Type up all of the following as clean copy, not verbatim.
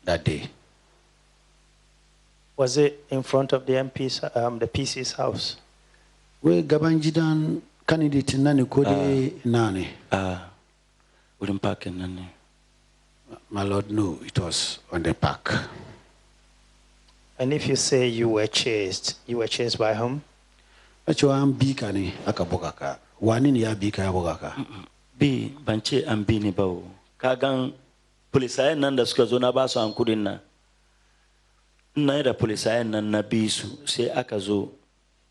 that day. Was it in front of the MP's, the PC's house? We Gabanjidan candidate nani kode nani. Wouldn't park in nani. My lord, no, it was on the park. And if you say you were chased by whom? Achwa ambikani akabogaka. Wanini ya bika ya bogaka. Bi banche ambini bao. Kagang polisaye nanda suka zo na basu ankudin na. Na da polisaye nan na bisu sai aka zo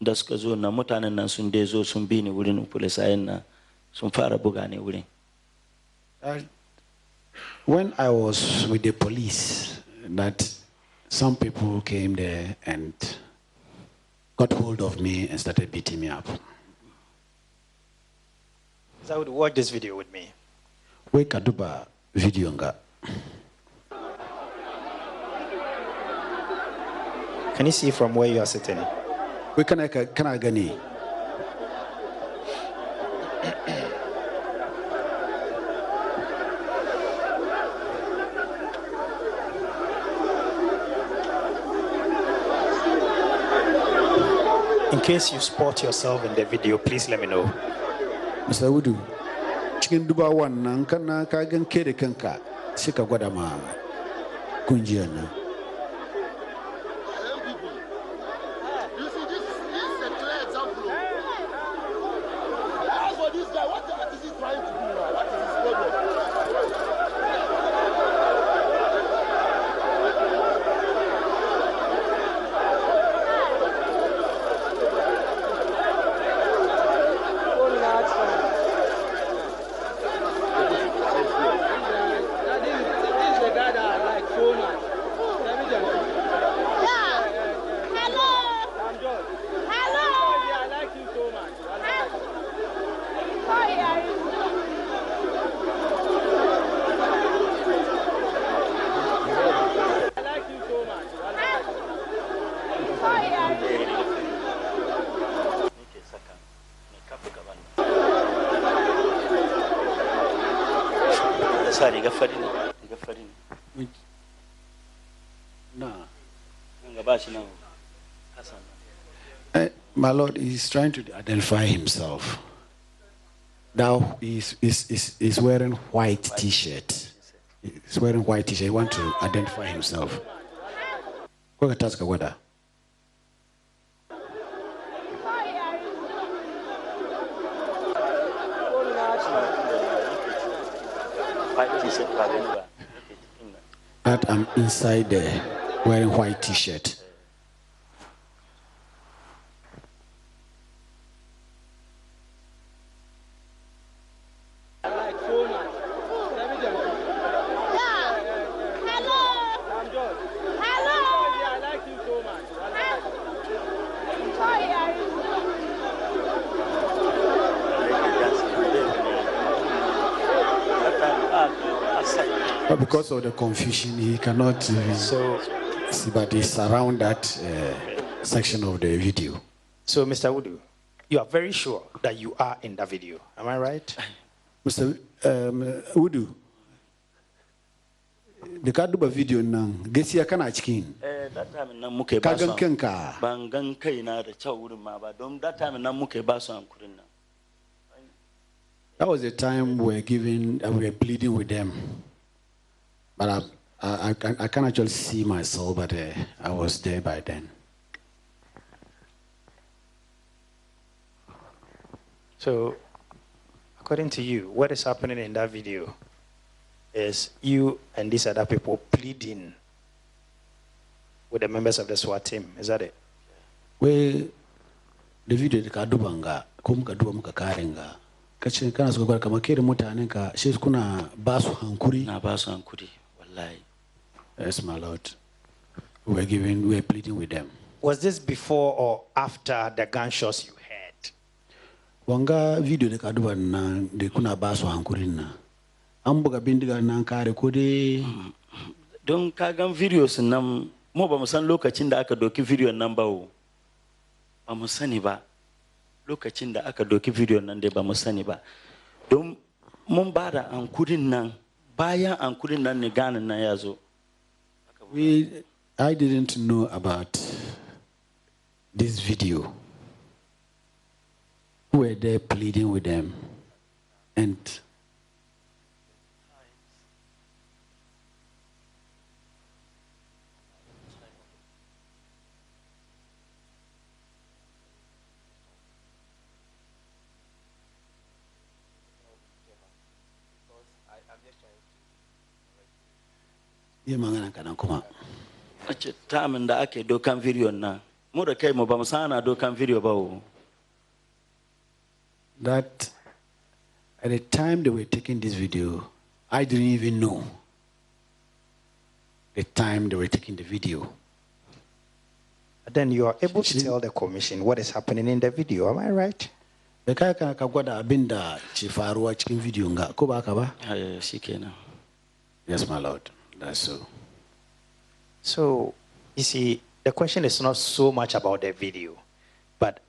da suka zo na mutanen nan sun dai zo sun bi ni wurin polisaye na sun fara buga ne wurin. When I was with the police, that some people came there and got hold of me and started beating me up. I would watch this video with me. We kaduba video nga. Can you see from where you are sitting? We can I gani. In case you spot yourself in the video, please let me know. Mr. Hudu, chicken duba one nankana kagan kere kanka sika gwadama kunjiana. You see, this is a clear example. As for this guy, what is he trying to do now? What is his problem? My lord is trying to identify himself. Now he's wearing white t-shirt. He's wearing white t-shirt. He wants to identify himself. That I'm inside there wearing white t-shirt. But because of the confusion, he cannot see, but he's around that section of the video. So, Mr. Hudu, you are very sure that you are in that video. Am I right? Mr. Hudu, the Kaduba video now, Gesia kana chikin. That time na muke baso. Kagan kenka. Bangan kai na da chawurin ma ba don that time na muke baso ankurin na. That was the time we were pleading with them. But I can't actually see myself, but I was there by then. So, according to you, what is happening in that video is you and these other people pleading with the members of the SWAT team. Is that it? We, the video the kadubanga, kum kaduba mukakarenga. Kachin kana sokwa kama kere mutane ka she's kuna basu hankuri. Na basu hankuri, wallahi. Yes, my lord. We were pleading with them. Was this before or after the gunshots you heard? Wanga video de kaduba na de kuna basu hankuri na. Ambuga bindiga na kare kode. Don kagan videos nam mo ba mu san lokacin da aka doki video nan ba o. Ba mu sani ba. Lokacin da aka doki video nan dai ba mu sani ba. Don mun bada ankurin nan bayan ankurin nan ne ganin nan ya zo. I didn't know about this video. We were there pleading with them, and time da ake dokan video na mu da kai mu ba mu sana dokan video ba o. that at the time they were taking this video, I didn't even know the time they were taking the video. Then you are able to tell the commission what is happening in the video, am I right? Yes, my lord. That's so. So, you see, the question is not so much about the video, but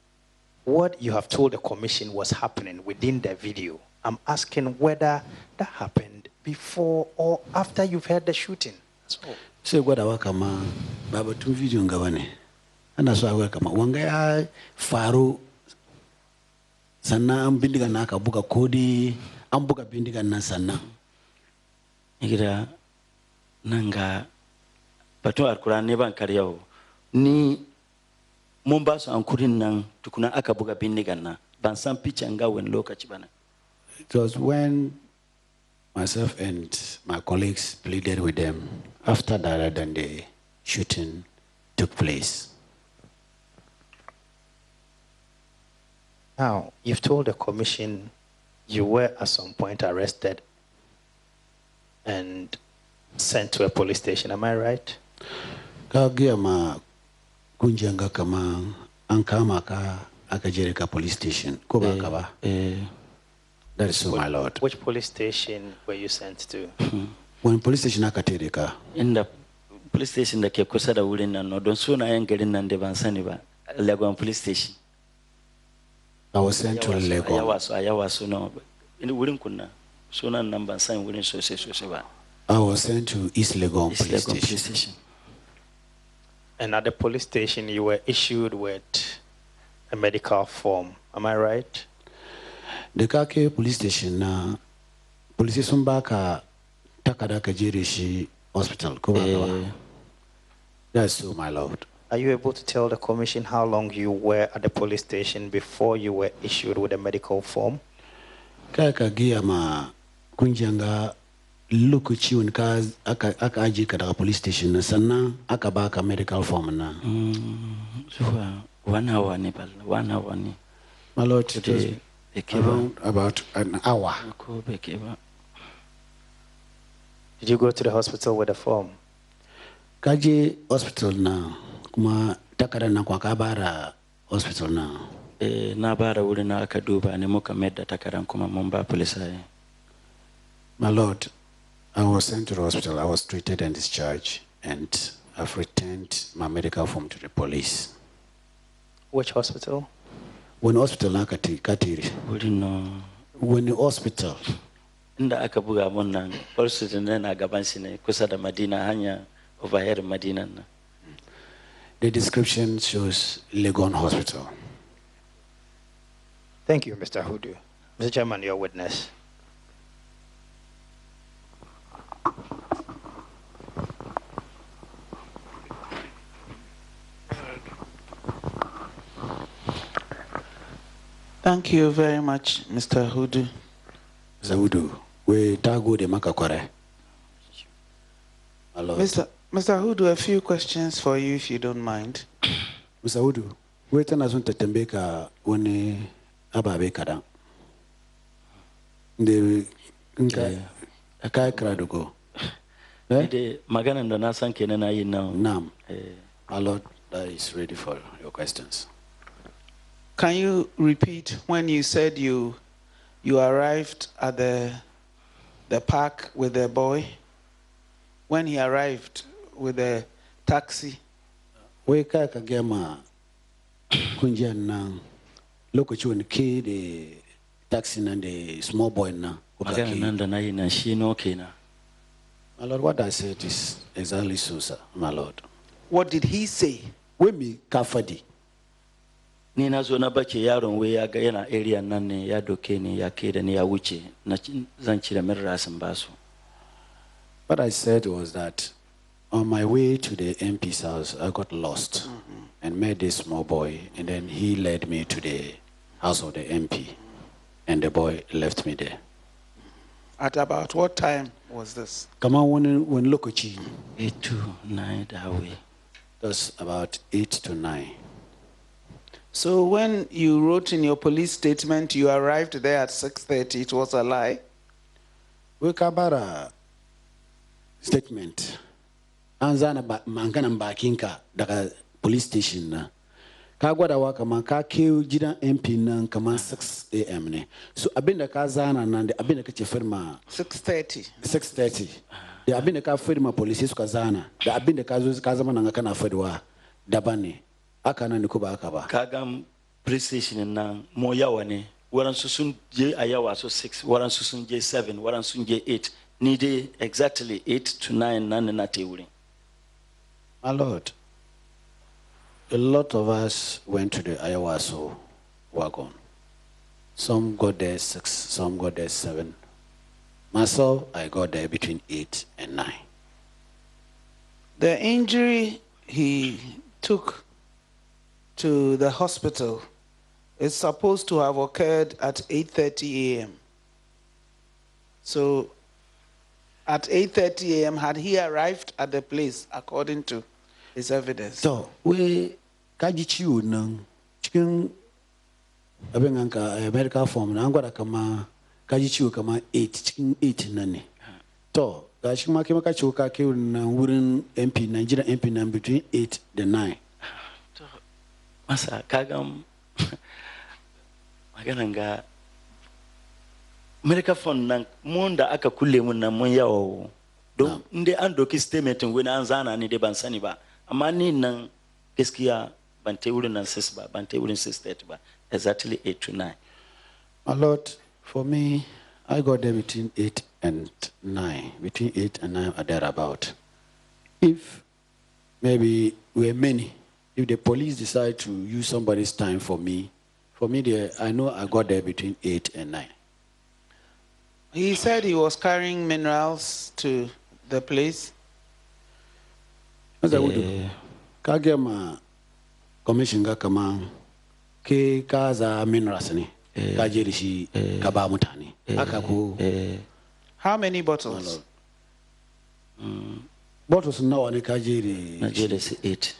what you have told the commission was happening within the video. I'm asking whether that happened before or after you've heard the shooting. So what I kama baba tu video ngawane. Ana so awe kama wanga ya faru sanna an bindiga na aka buga kodi an buga bindiga nan sannan. Igira nanga batu alquran ne ban karyawo ni mun ba su ankurin nan tukuna aka buga bindigan nan ban san picture nga wani lokaci bana. It was when myself and my colleagues pleaded with them after that, then the shooting took place. Now, you've told the commission you were at some point arrested and sent to a police station, am I right? Kagiama kunjanga kama ankama ka akajereka police station. Koba kaba. That is so, my lord. Which police station were you sent to? When police station akatereka. In the police station da ke kusa da wurin nan no don sunayen garin nan da ban sani ba. Legon police station. I was sent to Legon. Ayawaso no. In wurin kunna sunan nan ban san wurin sosai ba. I was sent to East Legon police station. And at the police station you were issued with a medical form, am I right? The Kake police station na police station baka takada kajireshi hospital. That's so, my lord. Are you able to tell the commission how long you were at the police station before you were issued with a medical form? Kaka giyama kunjanga lokaci wani aka aji ka daga police station na sannan aka baka medical form na. Zuwa 1 hour ne bal 1 hour ne. My lord, it was around about an hour. Did you go to the hospital with a form? Kaji hospital na kuma takada na kwa kabara hospital na. Na bara wuri na aka duba ne muka mayar da takaran kuma mun ba police. My lord, I was sent to the hospital. I was treated and discharged, and I've returned my medical form to the police. Which hospital? When hospital na katiri. When the hospital. Inda aka buga mun nan hospital ne na gaban shi ne kusa da Madina hanya over here Madina na. The description shows Legon Hospital. Thank you, Mr. Hudu. Mr. Chairman, your witness. Thank you very much, Mr. Hudu. Mr. Hudu, we tago de makakore. Mr. Hudu, a few questions for you, if you don't mind. Mr. Hudu, we tana zunta tembeka wani ababe kada. De nka akai kradugo. De magana ndo na san kenan na yin now. Nam. My lord, that is ready for your questions. Can you repeat when you said you arrived at the park with the boy? When he arrived with the taxi? We ka kagema kunja na lokaci wani ke the taxi na the small boy na. Magana nan da na yi na shi no kenan. My Lord, what I said is exactly so, sir, my Lord. What did he say? When me kafadi. Nina zo na bace yaron wai ya ga yana area nan ne ya doke ni ya kai da ni ya wuce na zan cire min rasin basu. What I said was that on my way to the MP's house, I got lost and met this small boy, and then he led me to the house of the MP, and the boy left me there. At about what time was this? Come on, when Lokochi, 8 to 9 that way. that's about 8 to 9. So when you wrote in your police statement you arrived there at 6:30, it was a lie? We kabara statement. Anzana mangana mbakinka daga police station na. Ka gwada wa kama ka ke gidan MP nan kama 6 a.m. ne. So abinda ka zana nan da abinda kace firma 6:30. 6:30. Da abinda ka firma police suka zana da abinda ka zo ka zama nan kana fadiwa daban ne. Aka nan ne ko ba aka ba. Kaga police station nan mo yawa ne. Waransu sun je a yawa so 6, waransu sun je 7, waransu sun je 8. Ni dai exactly 8 to 9 nan na te wurin. My Lord, a lot of us went to the Ayawaso wagon. Some got there 6, some got there 7. Myself, I got there between 8 and 9. The injury he took to the hospital is supposed to have occurred at 8:30 a.m. So at 8:30 a.m., had he arrived at the place according to his evidence? So, we kajichiu nang chicken abenganka medical form na angwara kama kajichiu kama 8 chicken 8 nani. To, gashima kema kachiu ka ke na wurin MP Nigeria MP na between 8 and 9. Masa kagam maganan ga medical fund nan mun da aka kulle mun nan mun yawo don inda an doki statement wani an zana ni dai ban sani ba amma ni nan gaskiya ban tai wurin nan 6 ba ban tai wurin 6:30 ba exactly 8 to 9. My Lord, for me, I got there between 8 and 9, between 8 and 9 or thereabout. If maybe we're many, if the police decide to use somebody's time for me there, I know I got there between 8 and 9. He said he was carrying minerals to the place. Kagema commission ga kama ke kaza minerals ni kajerishi kaba mutane aka ko. How many bottles? Bottles nawa ne kajeri? Nigeria is 8.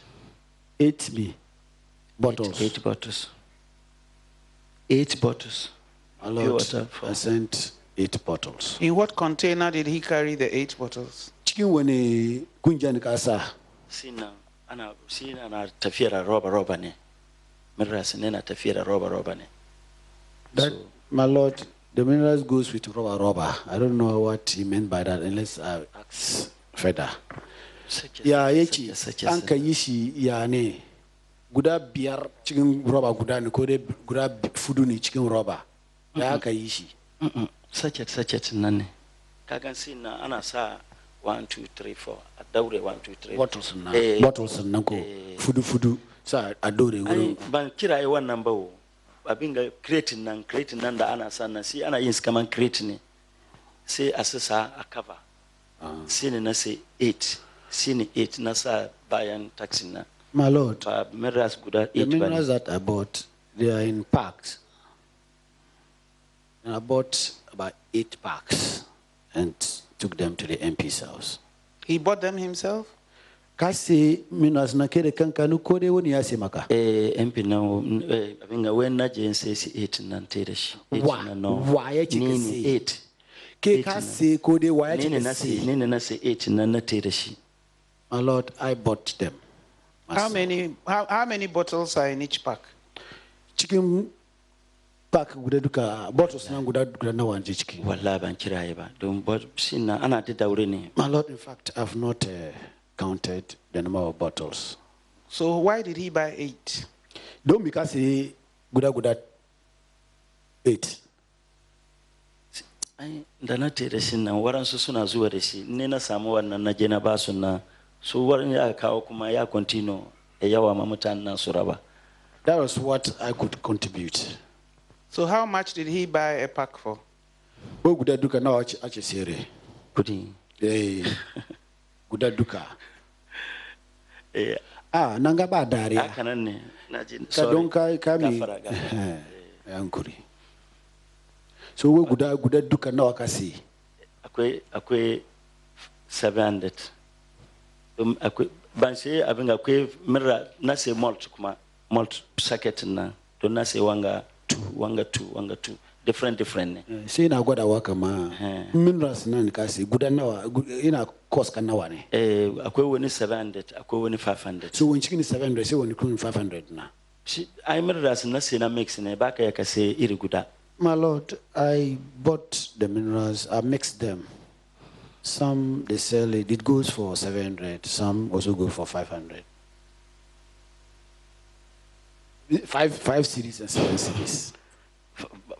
8 bottles. 8 bottles. 8 bottles. My Lord, I sent 8 bottles. In what container did he carry the 8 bottles? Cikin wani kunjan kasa? Sina na tafiyar roba ne. Minerals ne na tafiyar roba ne. That, my Lord, the minerals goes with rubber. I don't know what he meant by that unless I ask further. Ya yake an ka yi shi ya ne guda 5 cikin roba guda ne ko dai guda 4 ne cikin roba ya aka yi shi. Sachet nan ne kagan sin na ana sa 1 2 3 4 a daure 1 2 3 bottles nan ko fudu sa a daure wurin. Ban kiraye wannan ba wo abin ga crate nan da ana sa nan sai ana yin kaman crate ne sai a sasa a cover sai ne na sai 8 sini 8 na sa bayan taxi na. My Lord, minerals guda 8 the minerals that I bought, they are in packs. And I bought about 8 packs and took them to the MP's house. He bought them himself? Kasi minerals na kere kankanu kode woni yase maka. MP na abinga when na je say 8 nan te da shi. Wa ya ci kasi 8. Ke kasi kode wa ya ci kasi. Ne na say 8 nan na te da shi. My Lord, I bought them. How many bottles are in each pack? Chicken pack guda duka bottles na guda nawa nje ciki. Wallahi ban kiraye ba don sina ana ta daure ne. My Lord, in fact, I've not counted the number of bottles. So why did he buy 8? Don't because he guda 8. ai da na tere shi nan waransu suna zuwa da shi ne na samu wannan na je na ba su na su warin ya kawo kuma ya continue yawa ma mutanen nan su raba. That was what I could contribute. So how much did he buy a pack for? Wo guda duka na wace sere. Kudi. Eh. Guda duka. Eh. Nanga ba dariya. Haka nan ne. Na ji. Ka don ka mi. Yankuri. So wo guda duka nawa ka sai? Akwai 700. Akwai ban sai abin akwai mirra na sai malt kuma malt packet na don na sai wanga two different ne. Sai na gwada waka ma minerals nan ka sai guda nawa ina cost kan nawa ne? Akwai wani 700 akwai wani 500. So when cikin 700 sai wani kun 500 na. Shi ai minerals na sai na mix ne baka ya ka sai iri guda. My Lord, I bought the minerals, I mixed them. Some they sell it goes for 700, some also go for 500. 5 cities and 7 cities.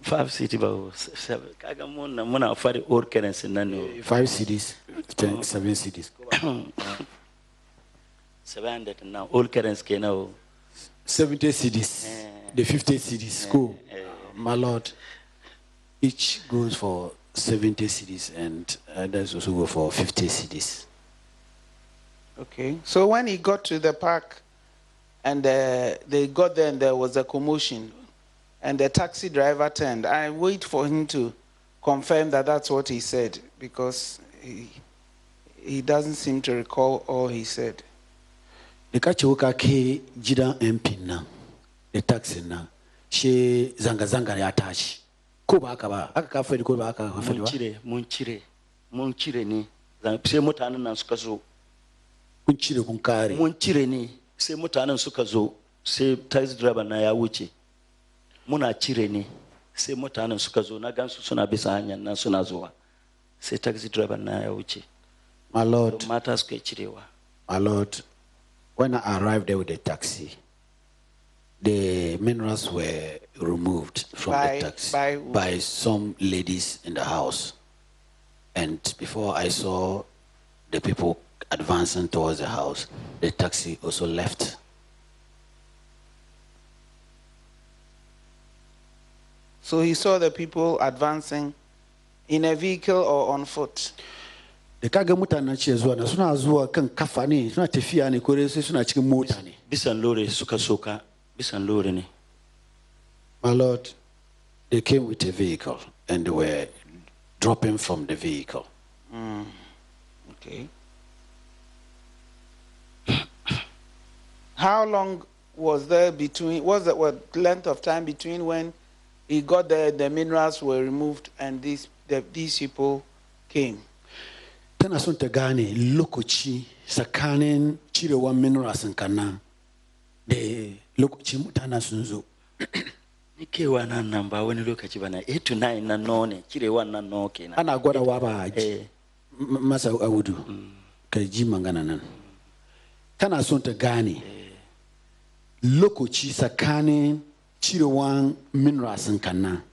5 cities about 7. Kaga muna fari all currency nano. 5 cities, 7 cities. 700 now all currency ke now. 70 cities, the 50 cities go. My Lord, each goes for 70 cities and others also go for 50 cities. Okay. So when he got to the park and they got there and there was a commotion and the taxi driver turned, I wait for him to confirm that that's what he said because he doesn't seem to recall all he said. The kachuka ke jida MP na the taxi na she zanga ya tashi. Ko ba haka ba aka kafa ko ba aka kafa ba mun cire ne sai mutanen nan suka zo kun cire kun kare mun cire ne sai mutanen suka zo sai taxi driver na ya wuce muna cire ne sai mutanen suka zo na gansu suna bisa hanyar nan suna zuwa sai taxi driver na ya wuce. My Lord, mata suka cirewa. My Lord, when I arrived there with the taxi, the minerals were removed from the taxi by some ladies in the house. And before I saw the people advancing towards the house, the taxi also left. So he saw the people advancing in a vehicle or on foot? The kaga mutanen ce zuwa na suna zuwa kan kafa ne suna tafiya ne ko sai suna cikin mota ne. Bisan lore suka soka. Bisan lore ne. My Lord, they came with a vehicle and they were dropping from the vehicle. Okay. How long was there between, what length of time between when he got there, the minerals were removed and these people came? Tana son ta gane lokaci tsakanin cirewan minerals kana da lokaci mutanen sun zo. Ni kewa nan ba wani lokaci bana 8 to 9 nan no ne cirewan nan no kenan. Ana gwadawa ba masa awudu ka ji magana nan. Tana son ta gane lokaci tsakanin cirewan minerals kana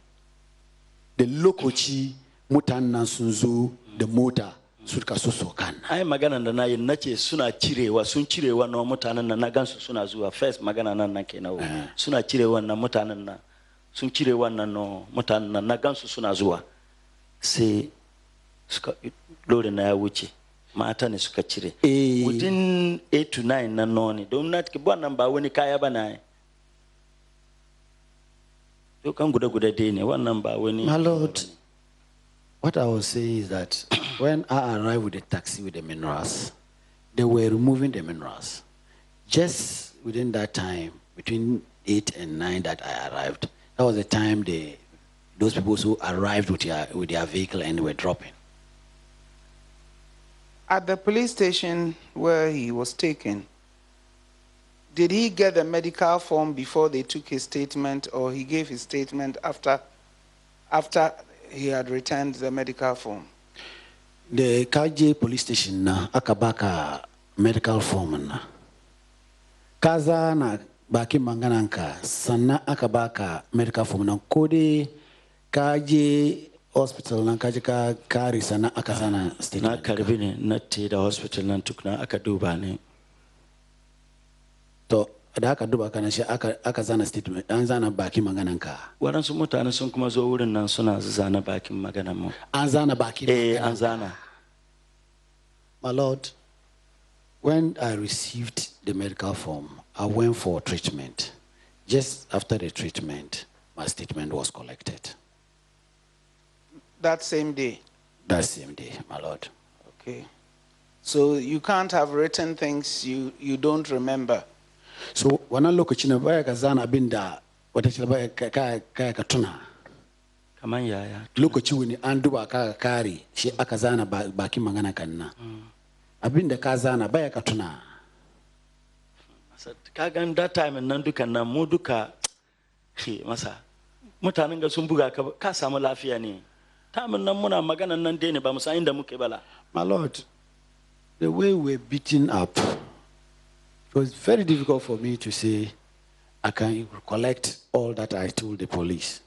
da lokaci mutanen sun zo da mota suka so kan. Ai magana da nayi nace suna cirewa sun cirewa na mutanen nan na gansu suna zuwa first magana nan kenan suna cirewa na mutanen nan sun cirewa nan no mutanen nan na gansu suna zuwa sai suka lore na ya wuce mata ne suka cire within 8 to 9 nan no ne don na take ba nan ba wani kaya bana to kan guda dai ne wannan ba wani. My Lord, what I was saying is that when I arrived with the taxi with the minerals, they were removing the minerals. Just within that time, between 8 and 9 that I arrived, that was the time those people who arrived with their vehicle and were dropping. At the police station where he was taken, did he get the medical form before they took his statement, or he gave his statement after he had returned the medical form? The KJ police station na akabaka medical form na. Kaza na baki mangananka sana akabaka medical form na kode KJ hospital na kajika kari sana akazana na statement. karbi ne na te da hospital nan tukuna aka duba ne. To da aka duba kana shi aka zana statement an zana baki maganan ka. Waɗansu mutane sun kuma zo wurin nan suna zana bakin maganan mu. An zana baki an zana. My Lord, when I received the medical form, I went for treatment. Just after the treatment, my statement was collected. That same day? That same day, my Lord. Okay. So you can't have written things you don't remember. So when I look at you, I kazana binda watachila kaya katuna. Kaman yaya. Look at you when anduba kari she akazana baki mangana kanna. Abinda kazana baya katuna. Kagan that time nan dukan nan mu duka masa mutanen ga sun buga ka samu lafiya ne. Tamin nan muna maganan nan dai ne ba mu san inda muke bala. My Lord, the way we're beaten up, it was very difficult for me to say I can recollect all that I told the police.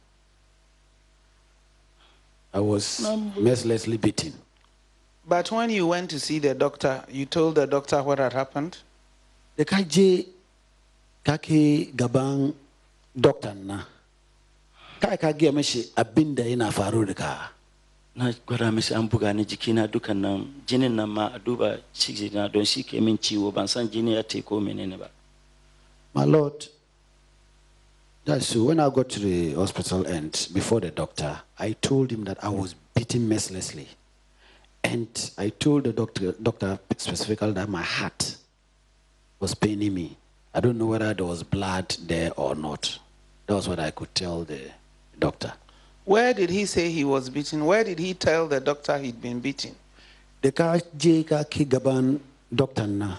I was mercilessly beaten. But when you went to see the doctor, you told the doctor what had happened? The kaje kake gabang doctor na kai kage mashi abinda yana faru da ka. Na gwada mishi an buga ni jikina dukan nan jinin nan ma a duba shi na don shi ke min ciwo ban san jini ya te ko menene ba. My Lord, that's so when I got to the hospital and before the doctor, I told him that I was beaten mercilessly. And I told the doctor specifically that my heart was paining me. I don't know whether there was blood there or not. That was what I could tell the doctor. Where did he say he was beaten? Where did he tell the doctor he'd been beaten? The ka je ka ki gaban doctor na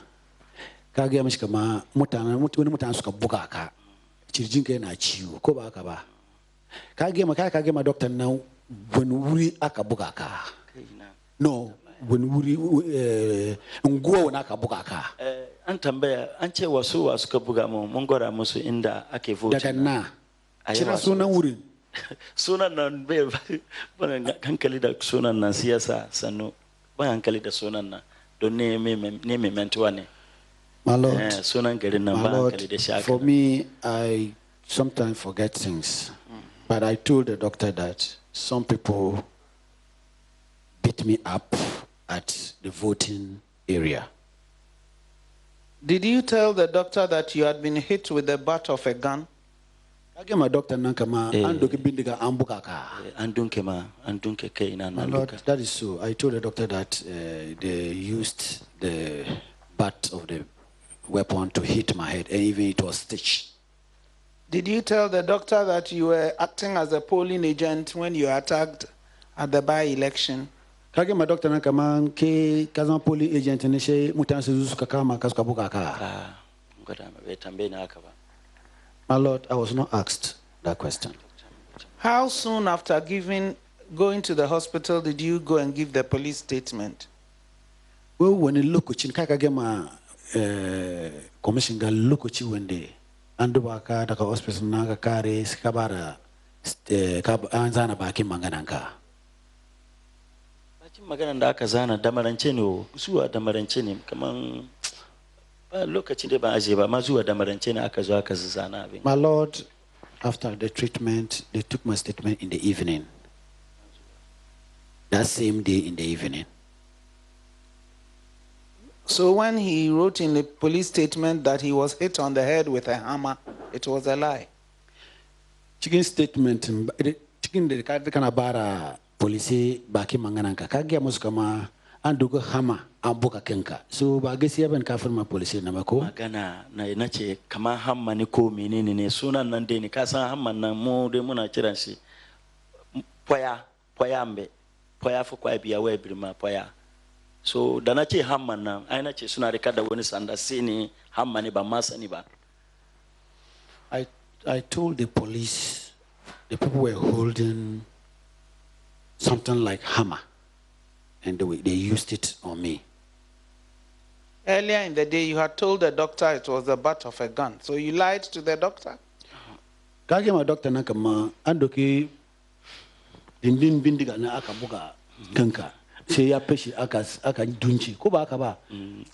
ka ga mishi kama mutane suka buga ka cirjin ka yana ciwo ko ba haka ba ka ga ma doctor na wani wuri aka buga ka no wani wuri unguwa wani aka buga ka an tambaya an ce wasu suka buga mu mun gwada musu inda ake vote daga na kira sunan wurin sunan nan bai ban hankali da sunan nan siyasa sannu ban hankali da sunan nan don ne mai mentuwa ne. My Lord, sunan garin nan ban hankali da shi. For me, I sometimes forget things, but I told the doctor that some people beat me up at the voting area. Did you tell the doctor that you had been hit with the butt of a gun? My doctor nankama andoke bindiga ambuka ka. Andunke ma andunke ke ina My Lord, that is so. I told the doctor that they used the butt of the weapon to hit my head, and even it was stitched. Did you tell the doctor that you were acting as a polling agent when you attacked at the by-election? Kage ma doctor nankama ke kazan polling agent ne she mutanse zuka kama kasuka buka ka. Ngoda be tambe na haka ba. My Lord, I was not asked that question. How soon after going to the hospital did you go and give the police statement? Well, when you look at Kakagema commission, look at you when they Andubaka, the hospital, Naga Kari, Skabara, Anzana Baki Mangananka. Magananda Kazana, Damarancheno, Sua Damarancheni, come on. Look at the Baziba, Mazua Damaranchena, Akazaka Zana. My Lord, after the treatment, they took my statement in the evening. That same day in the evening. So when he wrote in the police statement that he was hit on the head with a hammer, it was a lie. Chicken statement, chicken the Kanabara police baki mangananka, Kagia Muskama, and Duga hammer. Ambuka kenka so ba gaskiya ban kafin ma police na mako magana na nace kamar hamma ne ko menene ne sunan nan dai ne ka san hamman nan mu dai muna kiran shi poya mbe poya fu kwa biya wa birma poya so da nace hamman nan ai nace suna rika da wani sanda sai ne hamma ne ba ma sani ba. I told the police the people were holding something like hammer and they used it on me. Earlier in the day, you had told the doctor it was the butt of a gun. So you lied to the doctor? Kage ma doctor nakama andoki dindin bindiga na aka buga kanka sai ya fashi aka dunci ko ba haka ba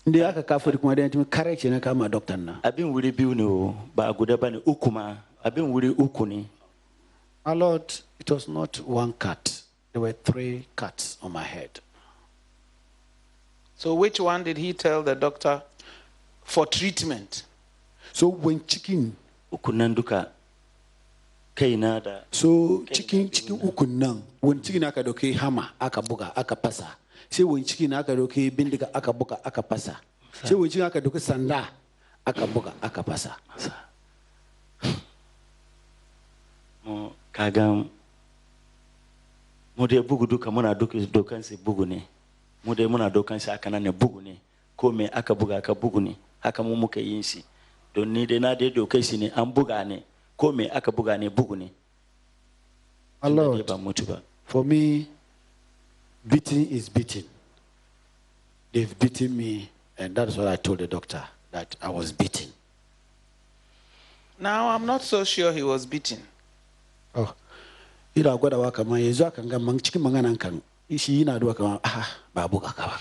inda aka kafiri kuma da yanzu kare ce na kama doctor na abin wuri biyu ne ba guda bane uku ma abin wuri uku ne. My Lord, it was not one cut. There were 3 cuts on my head. So which one did he tell the doctor for treatment? So when chicken uku nan duka kaina da so chicken uku nan when chicken aka doke hammer aka buga aka pasa sai when chicken aka doke bindiga aka buga aka pasa sai when chicken aka doke sanda aka buga aka pasa. Mo kaga mu dai bugu duka muna dokan sai bugu ne, mu dai muna dokan sai aka nan ne bugu ne, ko me aka buga aka bugu ne, haka mu muka yin shi don ni dai na dai dokai shi ne an buga ne, ko me aka buga ne bugu ne. Lord, for me beating is beating. They've beaten me and that's what I told the doctor, that I was beaten. Now I'm not so sure he was beaten. Oh, ira gwada wa kama yanzu akan ga cikin maganan kan shi yana duwa kama ba buga ka ba.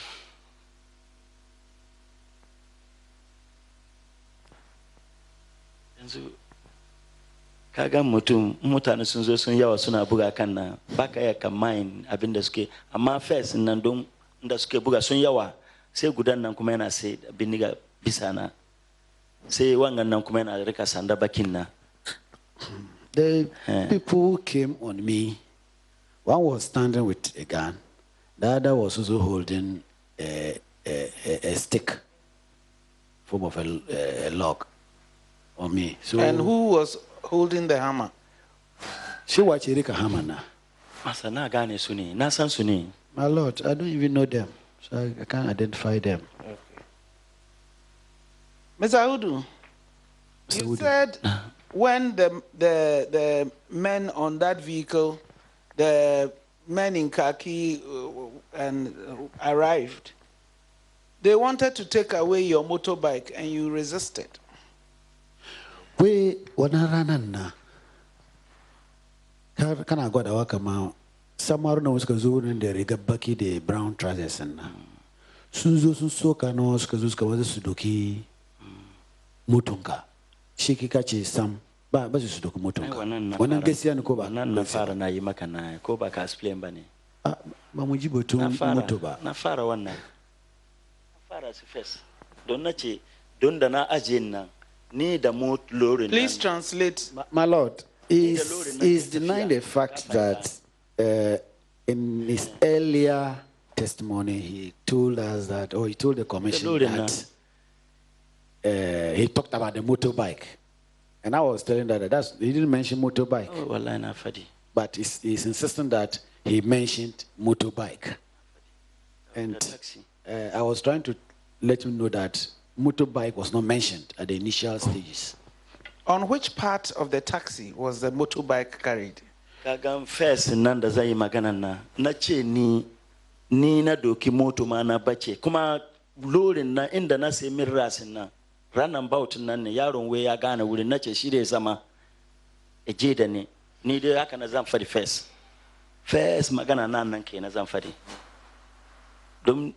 Yanzu kaga mutane sun zo sun yawa suna buga kan nan baka ya kan mind abin da suke amma first nan don da suke buga sun yawa sai gudan nan kuma yana sai bindiga bisa na sai wangan nan kuma yana rika sanda bakin na. The people came on me. One was standing with a gun. The other was also holding a stick, form of a log, on me. So, and who was holding the hammer? She watched Erika hammer now. Masa na gane su ne, na san su ne. My Lord, I don't even know them, so I can't identify them. Okay. Mr. Hudu, you said when the men on that vehicle, the men in khaki arrived, they wanted to take away your motorbike and you resisted. We wanarana na kana gwada waka ma samaru na suka zo nan da riga baki da brown trousers na sun zo sun soka na suka zo suka waza su doki motonka shi kika ce sam ba su doki motonka wannan gaskiya ne ko ba nan na fara na yi maka na ko ba ka explain ba ne ba mu ji batun moto ba na fara wannan na fara su first don na ce don da na aje nan ni da mo lori. Please translate. My Lord, is denying the fact that in his earlier testimony he told us that, or he told the commission that he talked about the motorbike. And I was telling that he didn't mention motorbike. Oh, well, but he's insisting that he mentioned motorbike. And I was trying to let him know that motorbike was not mentioned at the initial stages. On which part of the taxi was the motorbike carried? Kagam first nanda zai magana na ce ni na doki moto ma na bace kuma lorin na inda na sai min rasin nan ranan bautin nan ne yaron wai ya gane wurin na ce shi da zama eje da ne ni dai haka na zan fadi first magana nan ke na zan fadi don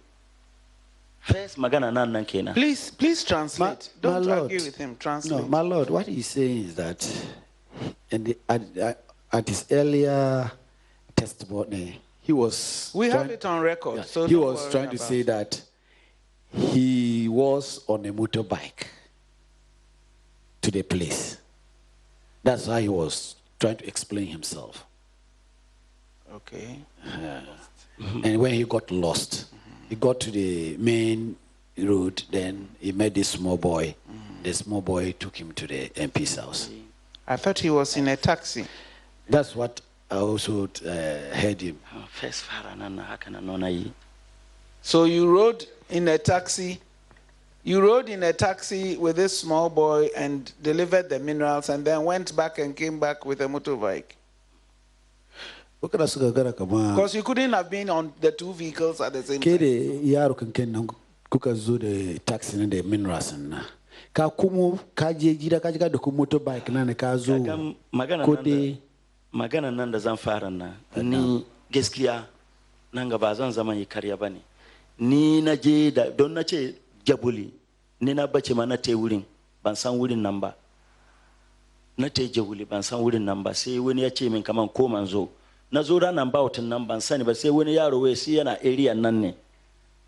first magana nan kenan. Please translate. Don't argue with him. Translate. No, my Lord, what he's saying is that at his earlier testimony, he was... We have it on record. Yeah, so he was trying to say that he was on a motorbike to the place. That's how he was trying to explain himself. Okay. And when he got lost, he got to the main road, then he met this small boy. The small boy took him to the MP's house. I thought he was in a taxi. That's what I also heard him. So you rode in a taxi. You rode in a taxi with this small boy and delivered the minerals and then went back and came back with a motorbike. Because you couldn't have been on the two vehicles at the same time. Kuka zo da taxi na da minerals na ka kuma ka je gida ka jiga da kuma motorbike na ka zo ko dai magana nan da zan fara nan ni gaskiya nan gaba zan zama yi karya bane ni na je da don na ce jabuli ni na bace ma na te wurin ban san wurin nan ba na te jabuli ban san wurin nan ba sai wani ya ce min kaman ko manzo na zo ranan ba wutin nan ban sani ba sai wani yaro wai sai yana area nan ne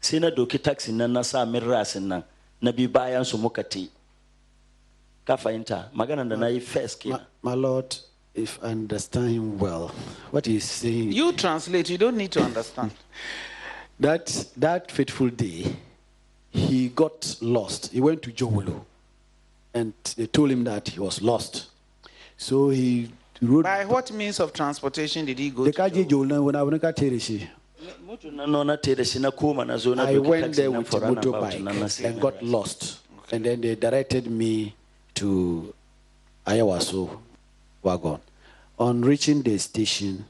sai na doki taxi nan na sa min rasin nan na bi bayan su muka te ka fahimta magana da na yi first kenan. My Lord, if I understand him well, what he's saying. You translate, you don't need to understand. That fateful day, he got lost. He went to Jowolo, and they told him that he was lost. So he rode. By what means of transportation did he go The to kaji Jowolo? Jowolo when I tereshi. I went there with a motorbike and got lost, and then they directed me to Ayawaso wagon. On reaching the station,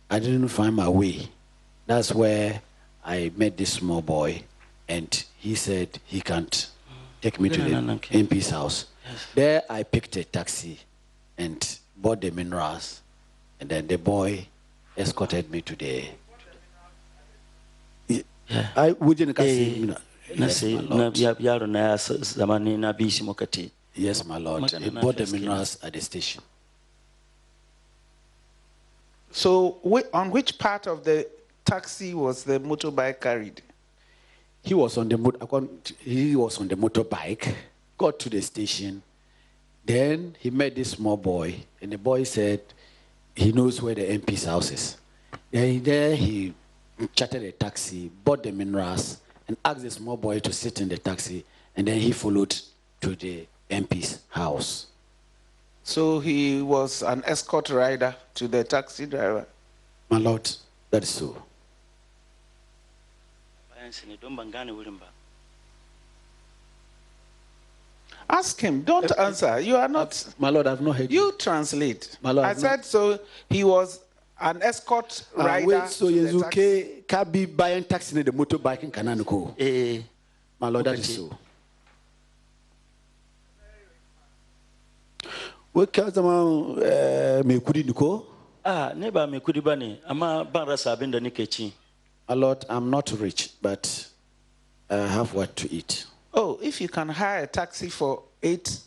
I didn't find my way. That's where I met this small boy, and he said he can't take me to the MP's house. Yes. There I picked a taxi and bought the minerals, and then the boy escorted me to the... I wouldn't say, yes, my Lord. He bought the minerals at the station. So, on which part of the taxi was the motorbike carried? He was on the motorbike, got to the station. Then he met this small boy, and the boy said he knows where the MP's house is. There he chartered a taxi, bought the minerals, and asked the small boy to sit in the taxi, and then he followed to the MP's house. So he was an escort rider to the taxi driver? My Lord, that is so. Ask him, don't answer. You are not. My Lord, I've not heard you. Translate. My Lord, I said so he was an escort rider. Wait, so you can be buying taxi in the motorbike in Kananoko? My Lord, that is so. What comes among me kudi nuko? Neba me kudi bani. Ama banra sabinda nikechi. My Lord, I'm not rich, but I have what to eat. Oh, if you can hire a taxi for eight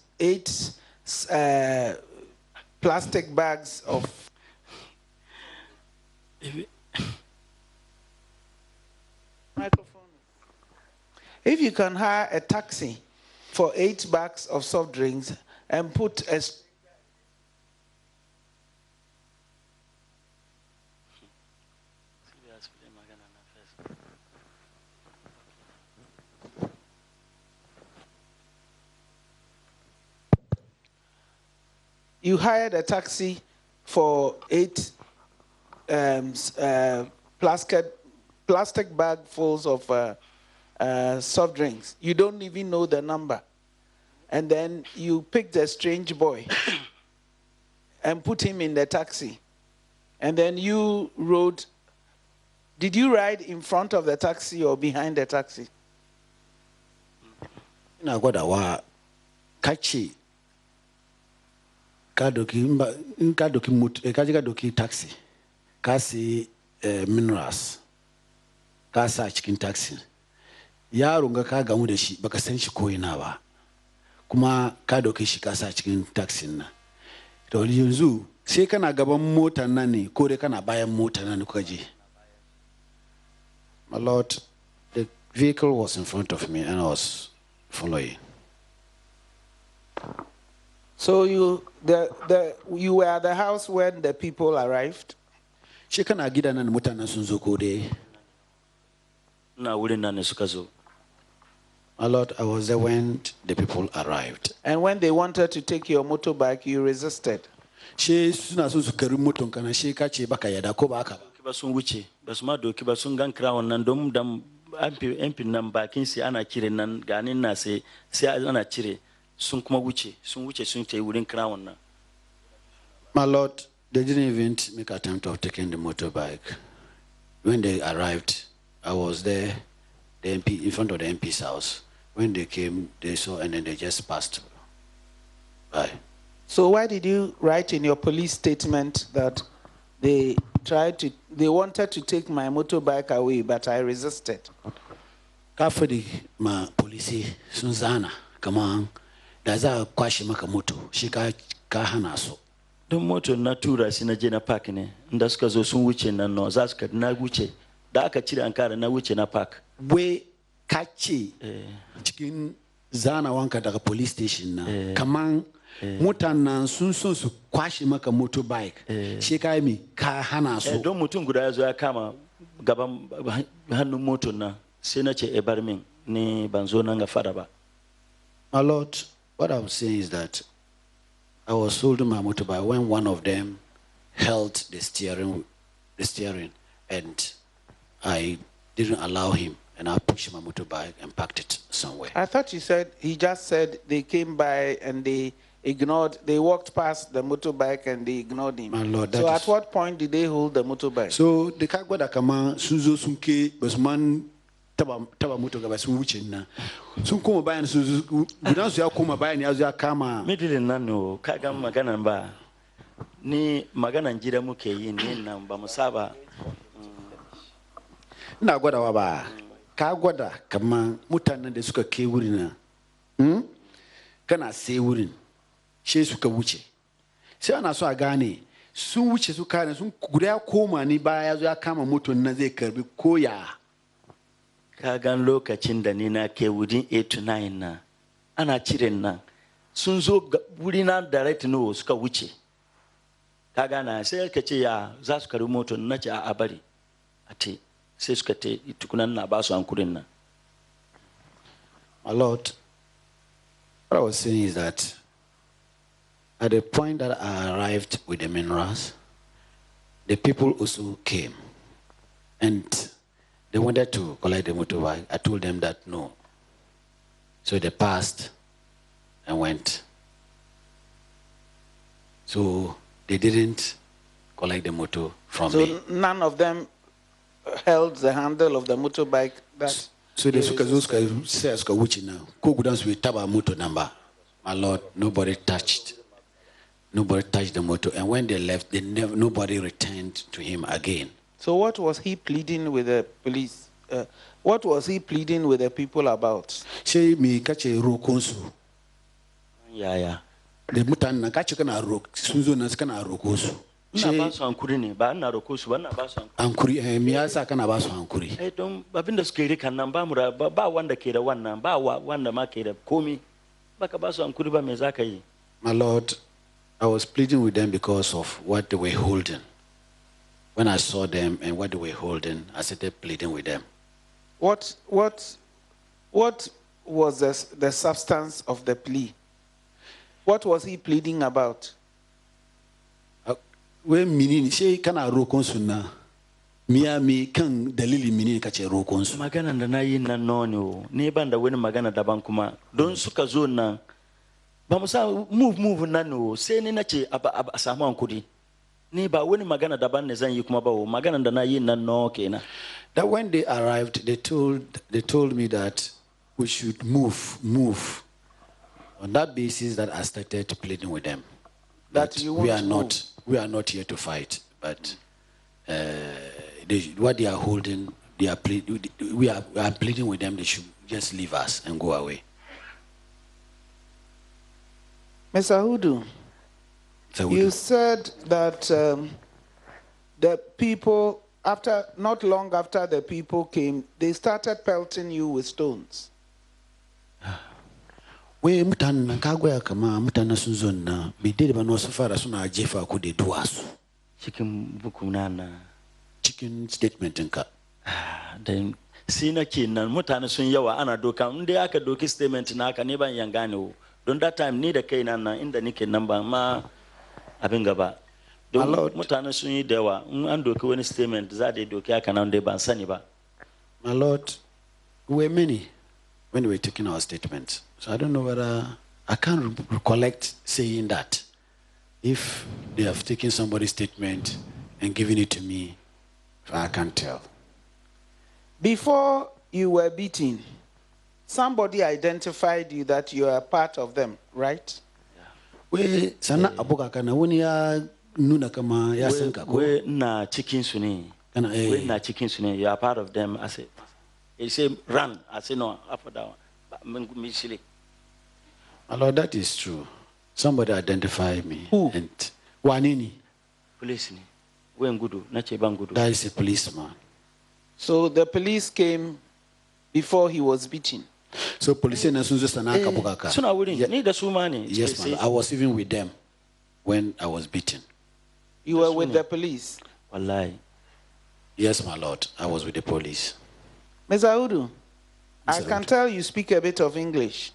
plastic bags of microphone. If you can hire a taxi for 8 bags of soft drinks and put a you hired a taxi for 8 plastic bag fulls of soft drinks. You don't even know the number. And then you picked a strange boy and put him in the taxi. And then you rode. Did you ride in front of the taxi or behind the taxi? Na goda wa kachi kadoki taxi kasi minerals kasa cikin taxi yaro ga ka gamu da shi baka san shi ko ina ba kuma ka doke shi kasa cikin taxi na to yanzu sai kana gaban mota nan ne ko dai kana bayan mota nan kuka je? My Lord, the vehicle was in front of me and I was following. So you were at the house when the people arrived? Shi kana gida nan mutanen sun zo ko dai? Na wurin nan ne suka zo. My Lord, I was there when the people arrived. And when they wanted to take your motorbike, you resisted? She suna so su kari moton kana she ka ce baka yada ko ba haka ba sun wuce ba su ma doki ba sun gan crown nan don dan MP nan bakin sai ana cire nan ganin na sai ana cire sun kuma wuce sun tayi wurin crown nan. My Lord, they didn't even make attempt of taking the motorbike. When they arrived, I was there, the MP in front of the MP's house. When they came, they saw and then they just passed by. So why did you write in your police statement that they wanted to take my motorbike away, but I resisted? Kafadi ma polisi sunzana kama daza kwashi maka moto shika kahana so. Don moto na tura shi na je na park ne inda suka zo sun wuce nan no za su ka na wuce da aka cire ankara na wuce na park. We kace cikin zana wanka daga police station na kaman mutanen sun so su kwashi maka motorbike shi kai mi ka hana so. Don mutum guda ya zo ya kama gaban hannun moton nan sai na ce e bar min ni ban zo nan ga fada ba. My Lord, what I'm saying is that I was holding my motorbike when one of them held the steering and I didn't allow him and I pushed my motorbike and parked it somewhere. I thought he just said they came by and they walked past the motorbike and they ignored him. My Lord, so at what point did they hold the motorbike? So the kagwa da kama sunzo sunke basman taba moto gaba sun wuce na sun koma bayan su gudan su ya koma bayan ya zo ya kama midilin nan no kaga maganan ba ni maganan gida muke yi ne nan ba mu saba ina gwadawa ba ka gwada kaman mutanen da suka kai wurin na kana sai wurin she suka wuce sai ana so a gane sun wuce su kane sun guda ya koma ni baya ya zo ya kama moton nan zai karbi koya. Kagan lokacin da ni na ke wudin 8 to 9 na ana cire nan sun zo wuri na direct no suka wuce kaga na sai ka ce ya za su kari moto na ce a bari a te sai suka te tukunan na ba su hankurin nan. My Lord, what I was saying is that at the point that I arrived with the minerals, the people also came and they wanted to collect the motorbike. I told them that no. So they passed and went. So they didn't collect the motor from me. So none of them held the handle of the motorbike. So they said, motor number. My Lord, nobody touched the motor. And when they left, nobody returned to him again. So what was he pleading with the police? What was he pleading with the people about? Yeah. The mutan na kache kana rok sunzo na kana rokosu. Na ba su hankuri ne ba na rokosu ba na ba su hankuri. Me yasa kana ba su hankuri? Don abin da suke rika nan ba mu ba wanda ke da wannan ba wanda ma ke da komi baka ba su hankuri ba me zaka yi? My Lord, I was pleading with them because of what they were holding. When I saw them and what they were holding, I started pleading with them. What was the substance of the plea? What was he pleading about? When mini she kana rokon sunna miami kan dalili mini kace rokon su magana da nayi nan nono ne ban da wani magana daban kuma don suka zo nan ba mu sa move nan no sai ni nace a samu hankuri ni ba wani magana daban ne zan yi kuma ba magana da nayi nan no kenan. That when they arrived, they told me that we should move. On that basis, that I started pleading with them. That we are not here to fight, but what they are holding, we are pleading with them. They should just leave us and go away. Mr. Hudu, you said that the people, not long after the people came, they started pelting you with stones. We mutana kagwa kama mutana sunzonna bidede ba no safara suna jefa ku de duwasu cikin bukunana cikin statement nka dan sai nake nan mutane sun yawa ana doka inda aka doki statement naka ne ban yangane o don that time ni da kai nan inda nake nan ba ma abin gaba don mutane sun yi da yawa in an doki wani statement za da doki aka nan dai ban sani ba. My Lord, we were many when we were taking our statements. So I don't know whether I can't recollect saying that. If they have taken somebody's statement and given it to me, I can't tell. Before you were beaten, somebody identified you that you are part of them, right? We sana aboka kana woni ya nuna kama ya sanka ko. We na chicken suni. Kana We na chicken suni. You are part of them. I say, he say run. I say no. Up or down. My Lord, that is true. Somebody identify me. Who? And Wanini. Police ni. We ngudu. Nache bangudu. That is a policeman. So the police came before he was beaten. So police na sunzo sana kabukaka. Suna wouldn't need the sumani. Yes, man. I was even with them when I was beaten. You were with the police? Wallahi. Yes, my Lord. I was with the police. Mr. Hudu, I can tell you speak a bit of English.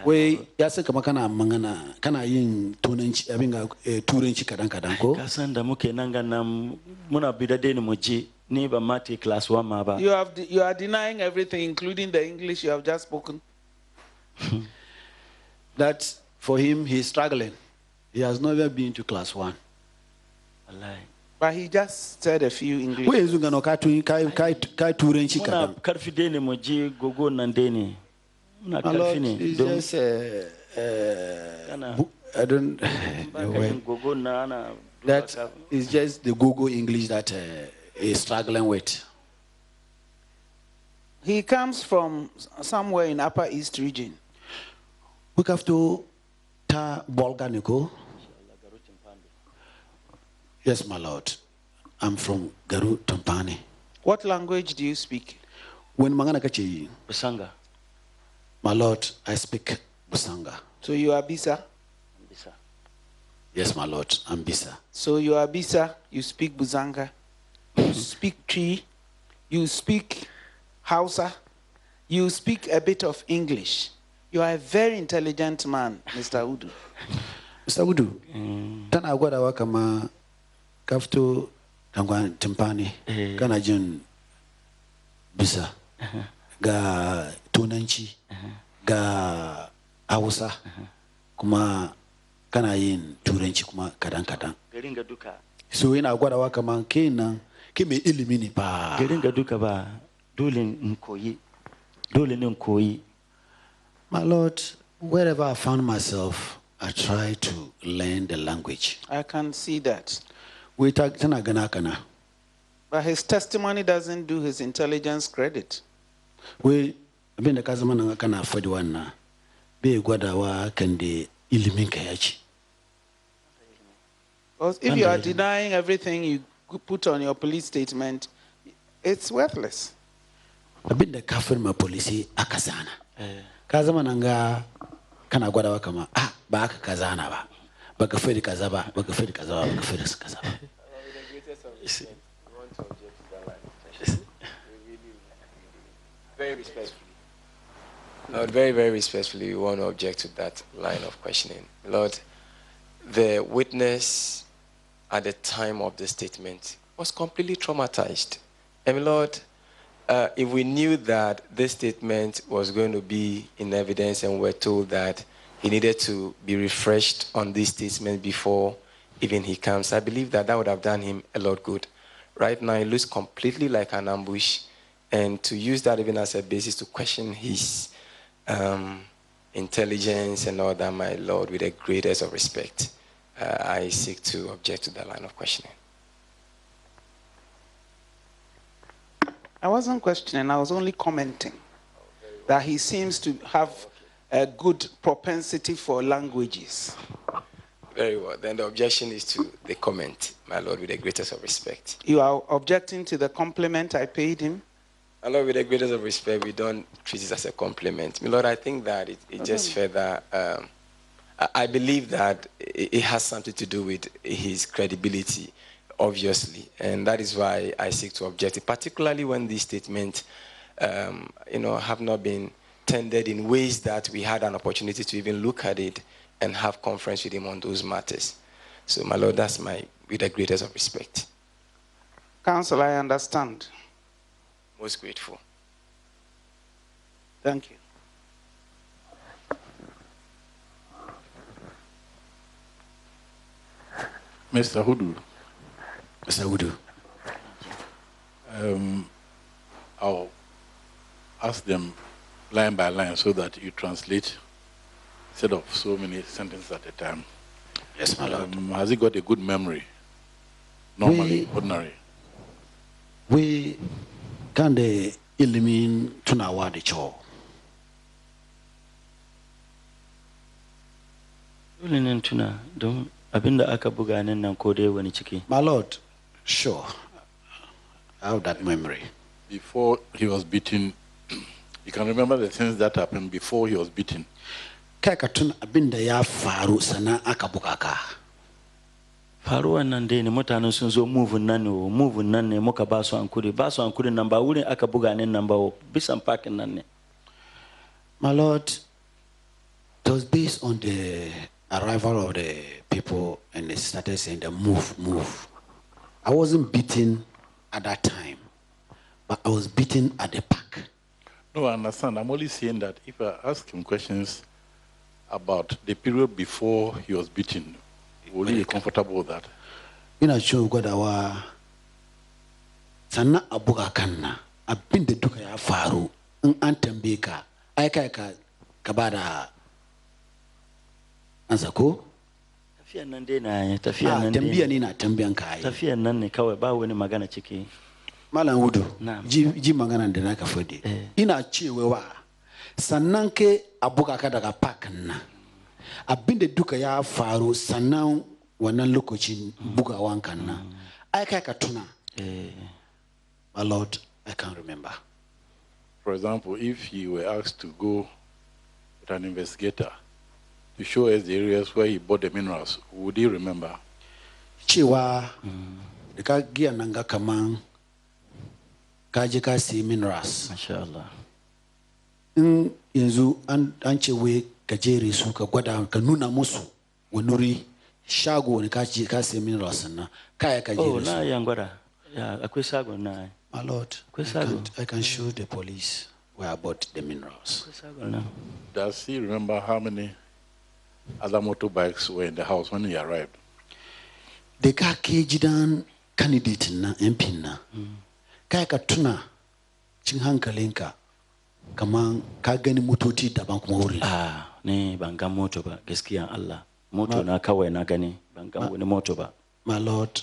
We yasa kama kana mangana kana yin tunanci abinga turanci kadan ko. Kasanda muke nanga na muna bidade ni moji ni ba mati class 1 maba. You are denying everything, including the English you have just spoken. That for him, he's struggling. He has never been to class 1. Wallahi. But he just said a few English. We zunga no kai turanci Muna kadan. karfi deni moji gogo nandeni. Muna My Lord, karfi ni. it's just I don't know. Gogo na ana. That is just the Google English that is struggling with. He comes from somewhere in Upper East region. We have to ta Bolganiko. Yes, my Lord. I'm from Garu Tampani. What language do you speak? When mangana kachi, Busanga. my Lord, I speak Busanga. So you are Bisa? Bisa. Yes, my Lord, I'm Bisa. So you are Bisa, you speak Buzanga, you speak Tree, you speak Hausa, you speak a bit of English. You are a very intelligent man, Mr. Hudu. Mr. Hudu, tana agwada wa kama kafto tangwa timpani kana jin Bisa ga tunanci ga Hausa kuma kana yin turanci kuma kadan. Garinga duka. So ina gwada wa kama kenan ke mai ilimi ne ba. Garinga duka ba dole nkoyi. Dole nkoyi. My Lord, wherever I found myself, I try to learn the language. I can see that. We talk tana gana kana. But his testimony doesn't do his intelligence credit. We abin da ka zama nan kana fadi wannan bai gwadawa kan da ilimin ka ya ci. Because if you are denying everything you put on your police statement, it's worthless. Abin da ka firma polisi aka zana. Ka zama nan ga kana gwadawa kama ba aka ka zana ba. Baka fadi kaza ba, baka fadi kaza ba, baka fadi kaza ba. Very respectfully. Lord, very, very respectfully, we want to object to that line of questioning. Lord, the witness at the time of the statement was completely traumatized. And Lord, if we knew that this statement was going to be in evidence and we're told that he needed to be refreshed on this statement before even he comes, I believe that that would have done him a lot good. Right now, it looks completely like an ambush, and to use that even as a basis to question his intelligence and all that, my Lord, with the greatest of respect, I seek to object to that line of questioning. I wasn't questioning, I was only commenting that he seems to have a good propensity for languages. Very well. Then the objection is to the comment, my Lord, with the greatest of respect. You are objecting to the compliment I paid him? My Lord, with the greatest of respect, we don't treat it as a compliment. My Lord, I think that it just further, I believe that it has something to do with his credibility, obviously. And that is why I seek to object, particularly when these statements, have not been tendered in ways that we had an opportunity to even look at it and have conference with him on those matters. So, my Lord, that's with the greatest of respect. Counsel, I understand. Most grateful. Thank you. Mr. Hudu. Mr. Hudu. I'll ask them line by line so that you translate instead of so many sentences at a time. Yes, my lord. Has he got a good memory? Normally, ordinary. We can the eliminate to now what the chore. My lord, sure. I have that memory. Before he was beaten, you can remember the things that happened before he was beaten. Kakatun abinda ya faru sana akabukaka. Faruwa nan dai ne mutanen sun zo move nan ne muka ba su ankuri nan ba wurin aka buga ne nan ba bisan parking nan ne. My lord, it was based on the arrival of the people and they started saying the move. I wasn't beaten at that time, but I was beaten at the park. No, I understand. I'm only saying that if I ask him questions about the period before he was beaten, will he be comfortable with that? Ina sure gwadawa sannan abuga kanna abin da duka ya faru in an tambaye ka ai kai ka bada ansa ko tafiyan nan dai na tafiyan nan dai tambiya ne na tambiyan ka ai tafiyan nan ne kawai ba wani magana ciki. Malam Hudu ji magana da naka fadi ina cewa sannan ke abuga ka daga park na abin da duka ya faru sannan wannan lokacin bugawan kan nan ai kai ka tuna my lord, I can't remember. For example, if you were asked to go with an investigator to show us the areas where he bought the minerals, would he remember? Cewa da ka giya nan ga kaman ka je ka see minerals. Masha Allah. In yanzu an ce wai ka jere su ka gwada ka nuna musu wani wuri shago ne ka je ka see minerals nan kaya ka jere su. Oh, na yan gwada. Ya akwai shago na. My lord, I can show the police where I bought the minerals. Does he remember how many other motorbikes were in the house when he arrived? The car jidan candidate na MP na. Kai ka tuna cin hankalinka kaman ka gani motoci daban kuma wurin. Ne ban ga moto ba gaskiya Allah. Moto na kawai na gani ban ga wani moto ba. My lord,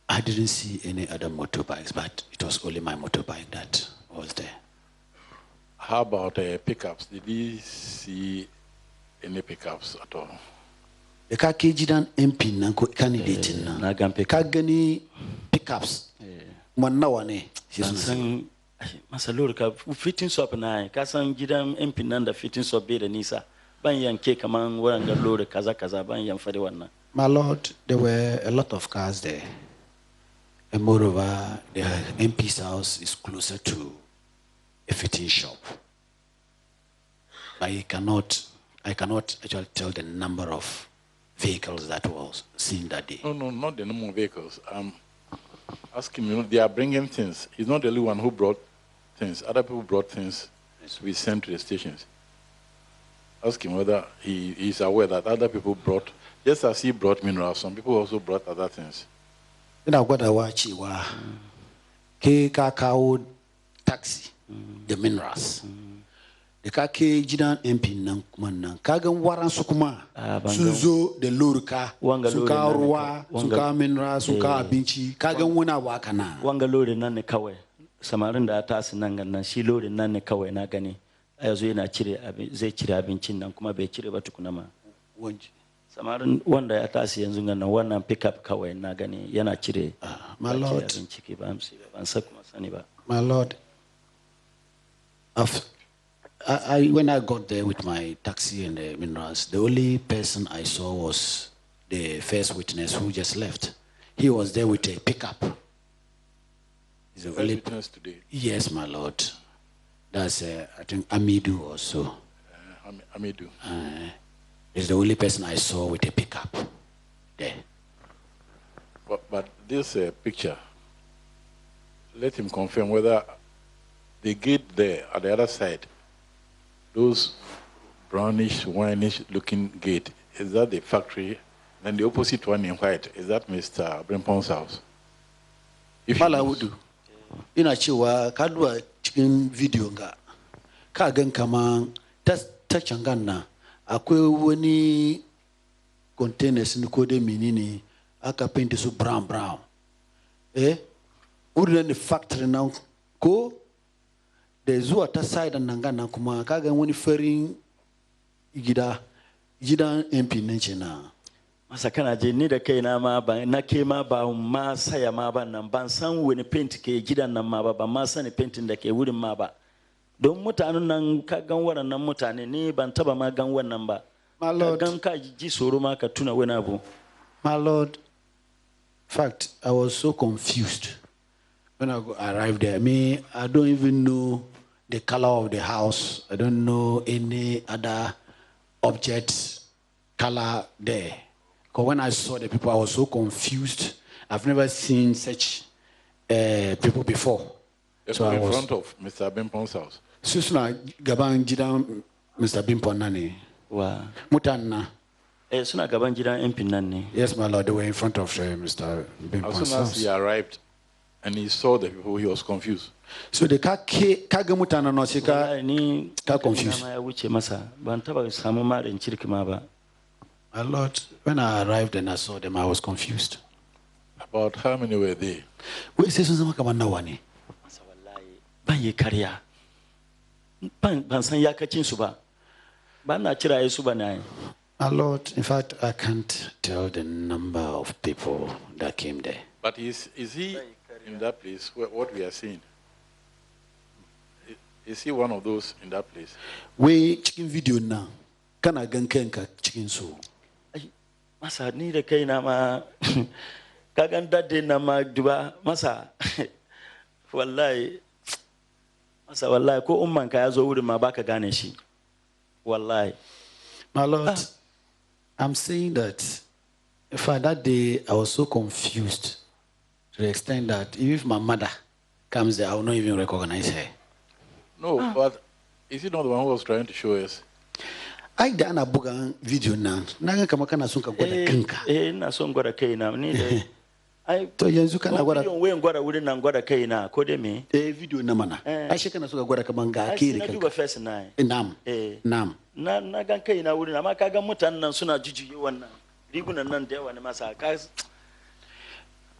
I didn't see any other motorbikes, but it was only my motorbike that was there. How about pickups? Did he see any pickups at all? The car jidan MP na candidate na. Ka gani pickups. Mannawa ne. San masalur ka fitting shop na ka san gidan MP nan da fitting shop bai da nisa. Ban yanke kaman wurin da lori kaza ban yan fare wannan. My lord, there were a lot of cars there. And moreover, the MP's house is closer to a fitting shop. But I cannot actually tell the number of vehicles that was seen that day. No, not the number of vehicles. Asking, they are bringing things. He's not the only one who brought things. Other people brought things to be sent to the stations. Ask him whether he is aware that other people brought, just as he brought minerals, some people also brought other things. Ina gwada wa cewa ke ka kawo taxi the minerals da ka ke gidan MP nan kuma nan ka ga waran su kuma sun zo da lorika su ka ruwa su ka minerals su ka abinci ka ga wani abu haka na wanga lorin nan ne kawai samarin da ta su nan gannan shi lorin nan ne kawai na gani yanzu yana zai cire abincin nan kuma bai cire ba tukuna ma samarin wanda ya tasi yanzu nan wannan pickup kawai na gani yana cire my lord ciki ban sa kuma sani ba. My lord, when I got there with my taxi and the minerals, the only person I saw was the first witness who just left. He was there with a pickup. He's the only witness today? Yes, my lord. That's I think Amidu also. Amidu. He's the only person I saw with a pickup there. But this picture, let him confirm whether the gate there at the other side, those brownish, wineish looking gate, is that the factory? Then the opposite one in white, is that Mr. Brimpon's house? Mala Hudu, ina cewa ka duba cikin video ga ka gan kaman ta cangan na Akwe woni containers ni kode minini aka paint so brown. Uri the factory now ko the zuata side and nangana kuma kaga woni ferrying gida MP nenchena. Masa kana je ni da kaina ma ba na ke ma ba ma saya ma ba nan ban san wani paint ke gidan nan ma ba ma sani painting da ke wurin ma ba don mutanen nan ka gan waɗannan mutane ni ban taba ma gan wannan ba. My Lord, gan ka ji soro ma ka tuna wani abu. My Lord, in fact, I was so confused when I arrived there. I don't even know the color of the house. I don't know any other object color there. Because when I saw the people, I was so confused. I've never seen such people before. So in front of Mr. Bimpon's house. Susuna gaban jidan Mr. Bimpon nani. Wow. Mutanna. Suna gaban gidan MP nan ne. Yes, my Lord, they were in front of Mr. Bimpon's As soon as he arrived and he saw the people, he was confused. So the kaga mutana no sika ni ka confused. Ya wuce masa ban taba samu marin cirki ma ba. My Lord, when I arrived and I saw them, I was confused. About how many were there? We say something kama nawa ne. Masa wallahi ban yi kariya. Ban san yakacin su ba. Ban na kiraye su ba na. My Lord, in fact, I can't tell the number of people that came there. But is he in that place, what we are seeing? Is he one of those in that place? We chicken video now. Kana gankenka chicken so. Masa ni da kaina ma kagan dadde na ma duba masa wallahi masa wallahi ko umman ka yazo wurin ma baka gane shi wallahi. My Lord, I'm saying that in fact that day I was so confused to the extent that if my mother comes there, I will not even recognize her. No, but is he not the one who was trying to show us? I done a book video now. Naga kama kana sunka gwada kanka. Na son gwada kaina ni da ai to yanzu kana gwada video wayan gwada wurin nan gwada kaina ko dai me video na mana ai shi kana suka gwada kaman ga kire kanka. Na duba face na. Na'am. Na'am. Na gan kaina wurin amma kaga mutanen nan suna jujuye wannan rigunan nan da yawa ne masa ka.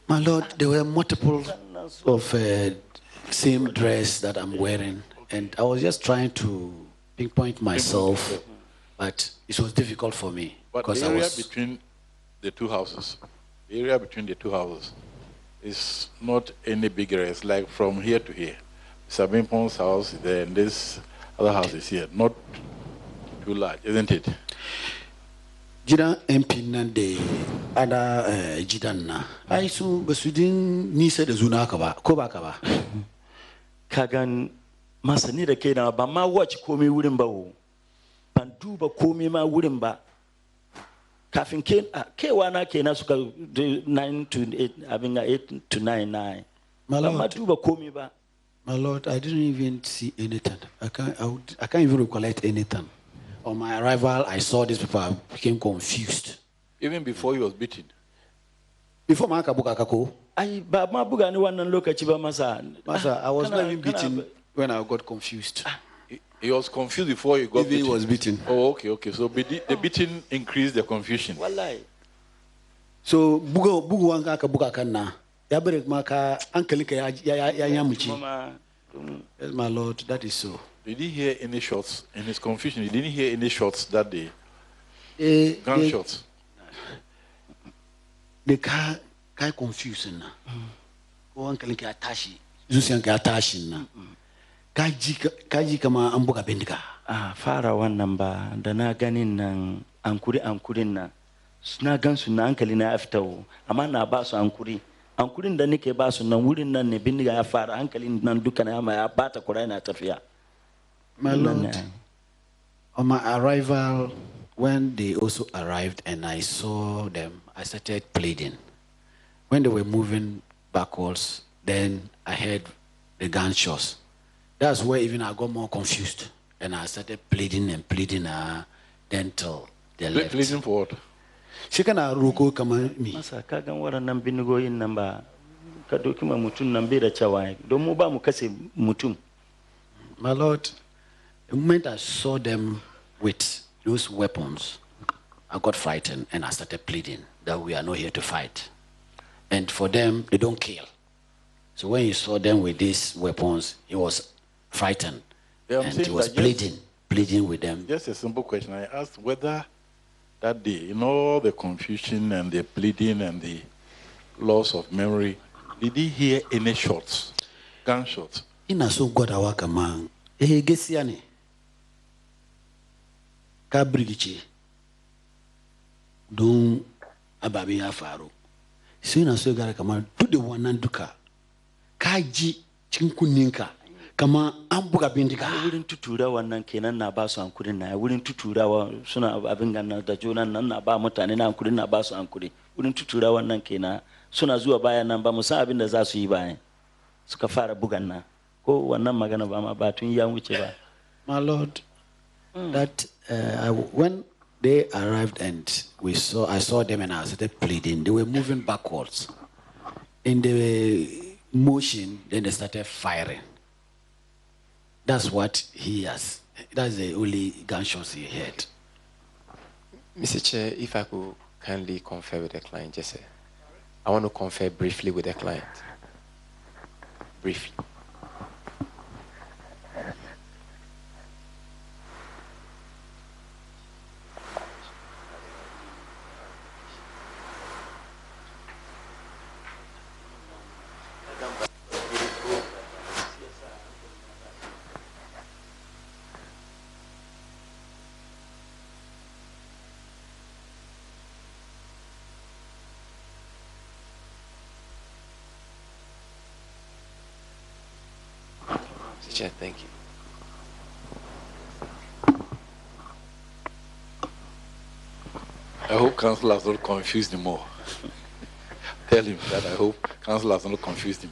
My Lord, there were multiple of same dress that I'm wearing, and I was just trying to pinpoint myself, but it was difficult for me. But the area between the two houses, is not any bigger. It's like from here to here. Sabine Pond's house, then this other house is here. Not too large, isn't it? Jidan MP nande ada jidan na. Ai su basudin nisa da zuna ka ba ko ba ka ba. Kagan masani da kaina ba ma watch komai wurin ba wo. Ban duba komai ma wurin ba. Kafin kewa na kenan suka 9 to 8 abin 8 to 9. My Lord, ma duba komai ba. My Lord, I didn't even see anything. I can't even recollect anything. On my arrival, I saw these people. I became confused. Even before he was beaten? Before Maka Bukakako? I was not even beaten when I got confused. He was confused before he got beaten? He was beaten. Oh, okay. So the beating increased the confusion. Wallahi. So, Bugu Wanga Bukakana. Yaberek Maka, Uncle Yamuchi. Yes, my Lord, that is so. Did he hear any shots in his confusion? He didn't hear any shots that day. Gunshots. The car confusing. Go uncle Atashi. Zusianka Atashi na. Kaji kama ambuka bendika. Fara wannan ba da na ganin nan ankurin nan. Suna gansu na hankali na ya fita wo amma na ba su ankurin da nake ba su nan wurin nan ne bindiga ya fara hankalin nan duka na ya bata kurai na tafiya. My Lord, on my arrival, when they also arrived and I saw them, I started pleading. When they were moving backwards, then I heard the gunshots. That's where even I got more confused. And I started pleading, then till they left. Pleading for what? She can ruko kama mi. Masa kagan warannan bindigoyin nan ba ka doki ma mutum nan bai da cewa don mu ba mu mutum. My Lord, the moment I saw them with those weapons, I got frightened and I started pleading that we are not here to fight. And for them, they don't kill. So when he saw them with these weapons, he was frightened. Yeah, and he was pleading with them. Just a simple question. I asked whether that day, in all the confusion and the pleading and the loss of memory, did he hear any shots, gunshots? Ina so God awaka man. Gesiane. Ka brigiche. Don ababi afaro. So ina so gara kama do the one duka. Kaji chinkuninka. Kama ambuka bindika. Wurin tutura wannan kenan na ba su hankuri na wurin tuturawa suna abin ganna da juna nan na ba mutane na hankuri na ba su hankuri. Wurin tutura wannan kenan suna zuwa bayan nan ba mu san abin da za su yi bayan. Suka fara bugan na. Ko wannan magana ba ma ba tun ya wuce ba. My Lord, that when they arrived and I saw them and I started pleading, they were moving backwards. In the motion, then they started firing. That's what he has. That's the only gunshots he had. Mr. Chair, if I could kindly confer with the client, just I want to confer briefly with the client. Briefly. Chair, thank you. I hope counsel has not confused him more. Tell him that I hope counsel has not confused him.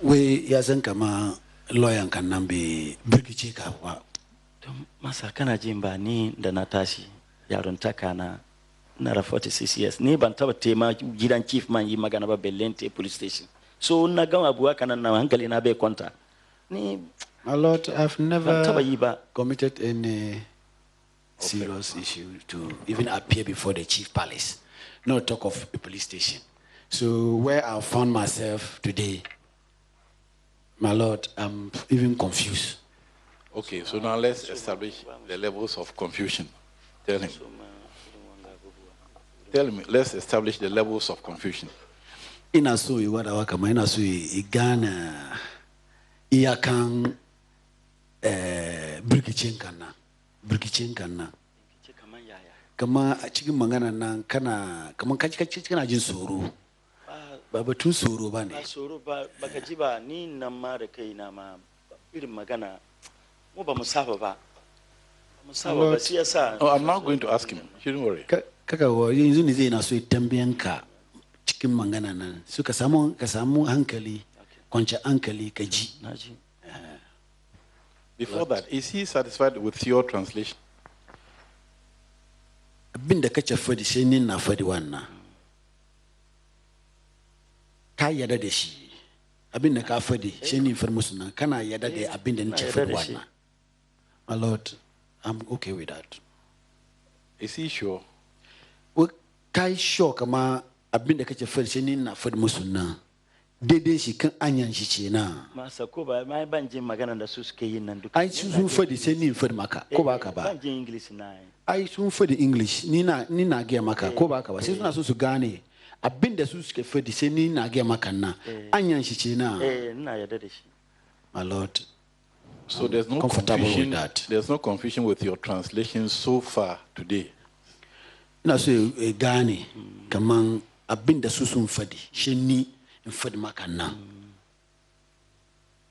We yasan kama lawyer kan nan be birkice ka wa. Masa kana jin ba ni da na tashi yaron taka na 46 years ni ban taba tema gidan chief man yi magana ba Bellente police station. So na gama abuwa kanan na hankali na bai kwanta. My Lord, I've never committed any serious issue to even appear before the chief palace, not talk of a police station. So where I found myself today, my Lord, I'm even confused. Okay, so now let's establish the levels of confusion. Tell him. Tell me, let's establish the levels of confusion. Inasu iwada wakama inasu igana iyakan birkicin kana kama a cikin magana nan kana kaman kana jin tsoro ba batun tsoro ba ne ba tsoro ba baka ji ba ni nan ma da kai na ma irin magana mu ba mu saba ba shi yasa I'm not going to ask him, don't worry. Kaka wa yanzu ne zai na so tambayanka cikin magana nan su ka samu hankali kwanci hankali ka ji. Before that, is he satisfied with your translation? Abin da kace fadi sai ni na fadi wannan ka yada da shi abin da ka fadi sai ni far musu nan kana yada da abin da nace fadi wannan. My Lord, I'm okay with that. Is he sure? Kai sure kama abin da kace fadi sai ni na fadi musu nan daidai shi kan anyan shi ce na masa ko ba mai ban jin magana da su suke yin nan duka ai sun fadi sai ni fadi maka ko ba ka ba ban jin English na ai sun fadi English ni na ga maka ko ba ka ba sai suna so su gane abin da su suke fadi sai ni na ga maka na anyan shi ce na ina yarda da shi. My Lord, so there's no confusion with that. There's no confusion with your translation so far today. Ina so gane kaman abin da su sun fadi shi ni in fadi maka na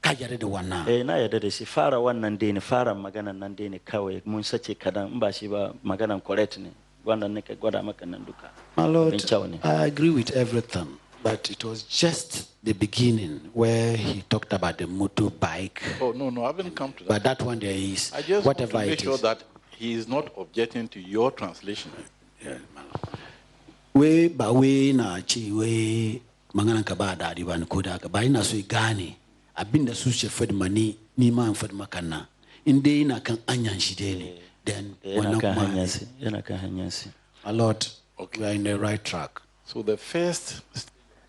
ka yarda da wannan na yarda da shi fara wannan dai ne fara maganan nan dai ne kawai mun sace kadan in ba shi ba maganan correct ne wannan ne ka gwada maka nan duka. My Lord, I agree with everything, but it was just the beginning where he talked about the motorbike. Oh no, I haven't come to that. But that one there is I just whatever want to make it sure is. that he is not objecting to your translation. Yeah, we ba we na ci we mangana ka ba da ba ni ko da ka ba ina so gane abinda su ce fadi mani ni ma fadi maka na in dai ina kan anyan shi dai ne then yana kan hanyarsi yana kan hanyarsi. My Lord, we are in the right track. So the first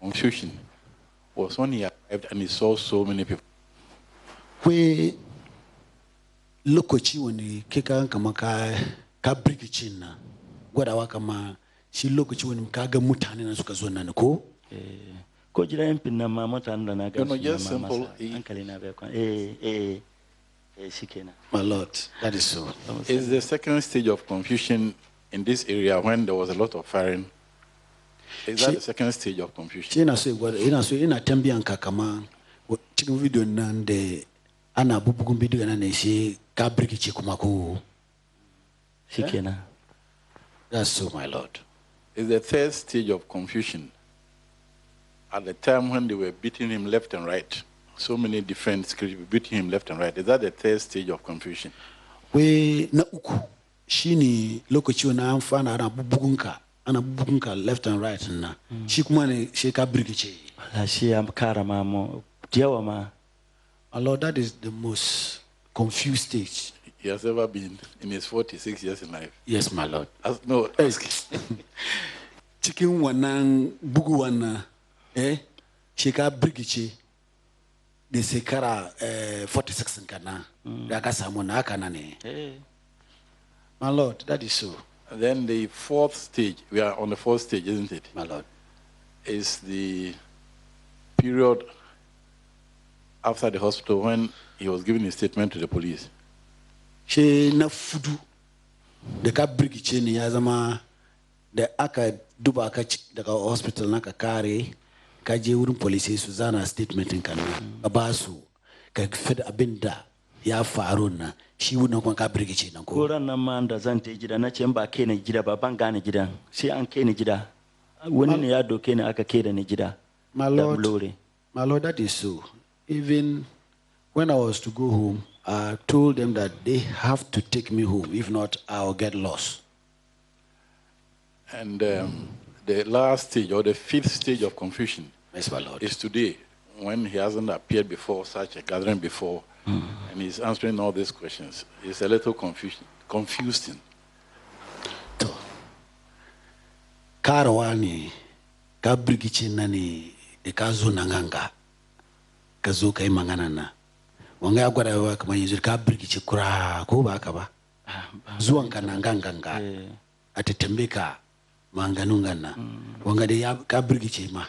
confusion was when he arrived and he saw so many people. We lokochi woni kika kama ka brigichin na gwada wa kama shi lokaci wani kaga mutane na suka zo nan ko ko jira yin pinna ma mutane da na ga su just simple hankali na bai kwan shikenan. My Lord, that is so. It's the second stage of confusion in this area when there was a lot of firing. Is that the second stage of confusion? Shi ina tambiyan ka kama cikin video nan da ana bubugun bidiyo nan ne shi ka brigice kuma ko shikenan. That's so, my Lord. It's the third stage of confusion. At the time when they were beating him left and right, so many different security beating him left and right. Is that the third stage of confusion? We na uku shini lokaci wani an fana ana bubugunka left and right na shi kuma ne shi ka brigice. Shi am kara ma mo diyawa ma. My Lord, that is the most confused stage he has ever been in his 46 years in life. Yes, my Lord. Chicken wannan bugu wannan shi ka brigice da shekara 46 kana da ka samu na haka na ne. My Lord, that is so. And then the fourth stage, we are on the fourth stage, isn't it? My Lord. Is the period after the hospital when he was giving a statement to the police. She na fudu da ka brigice ne ya zama da aka duba aka daga hospital na ka kare ka je wurin police su zana statement ka na ba su ka fida abinda ya faru na shi wannan kuma ka brigice nan ko. Ko ran nan ma da zan ta gida na ce ba kai ne gida ba ban gane gidan sai an kai ni gida wani ne ya doke ni aka kai da ni gida. My Lord, that is so. Even when I was to go home, I told them that they have to take me home. If not, I'll get lost. And the last stage, or the fifth stage of confusion, yes, my Lord, is today, when he hasn't appeared before such a gathering before, and he's answering all these questions. It's a little confusing. Karawani, kabrigichi nani, ekazo nanganga, kazo kai manganana. Wanga ya gwada wa kama yanzu ka brigici kura ko ba ka ba zuwan ka nan ganganga a tatambe ka manganun ganna wanga da ya ka brigice ma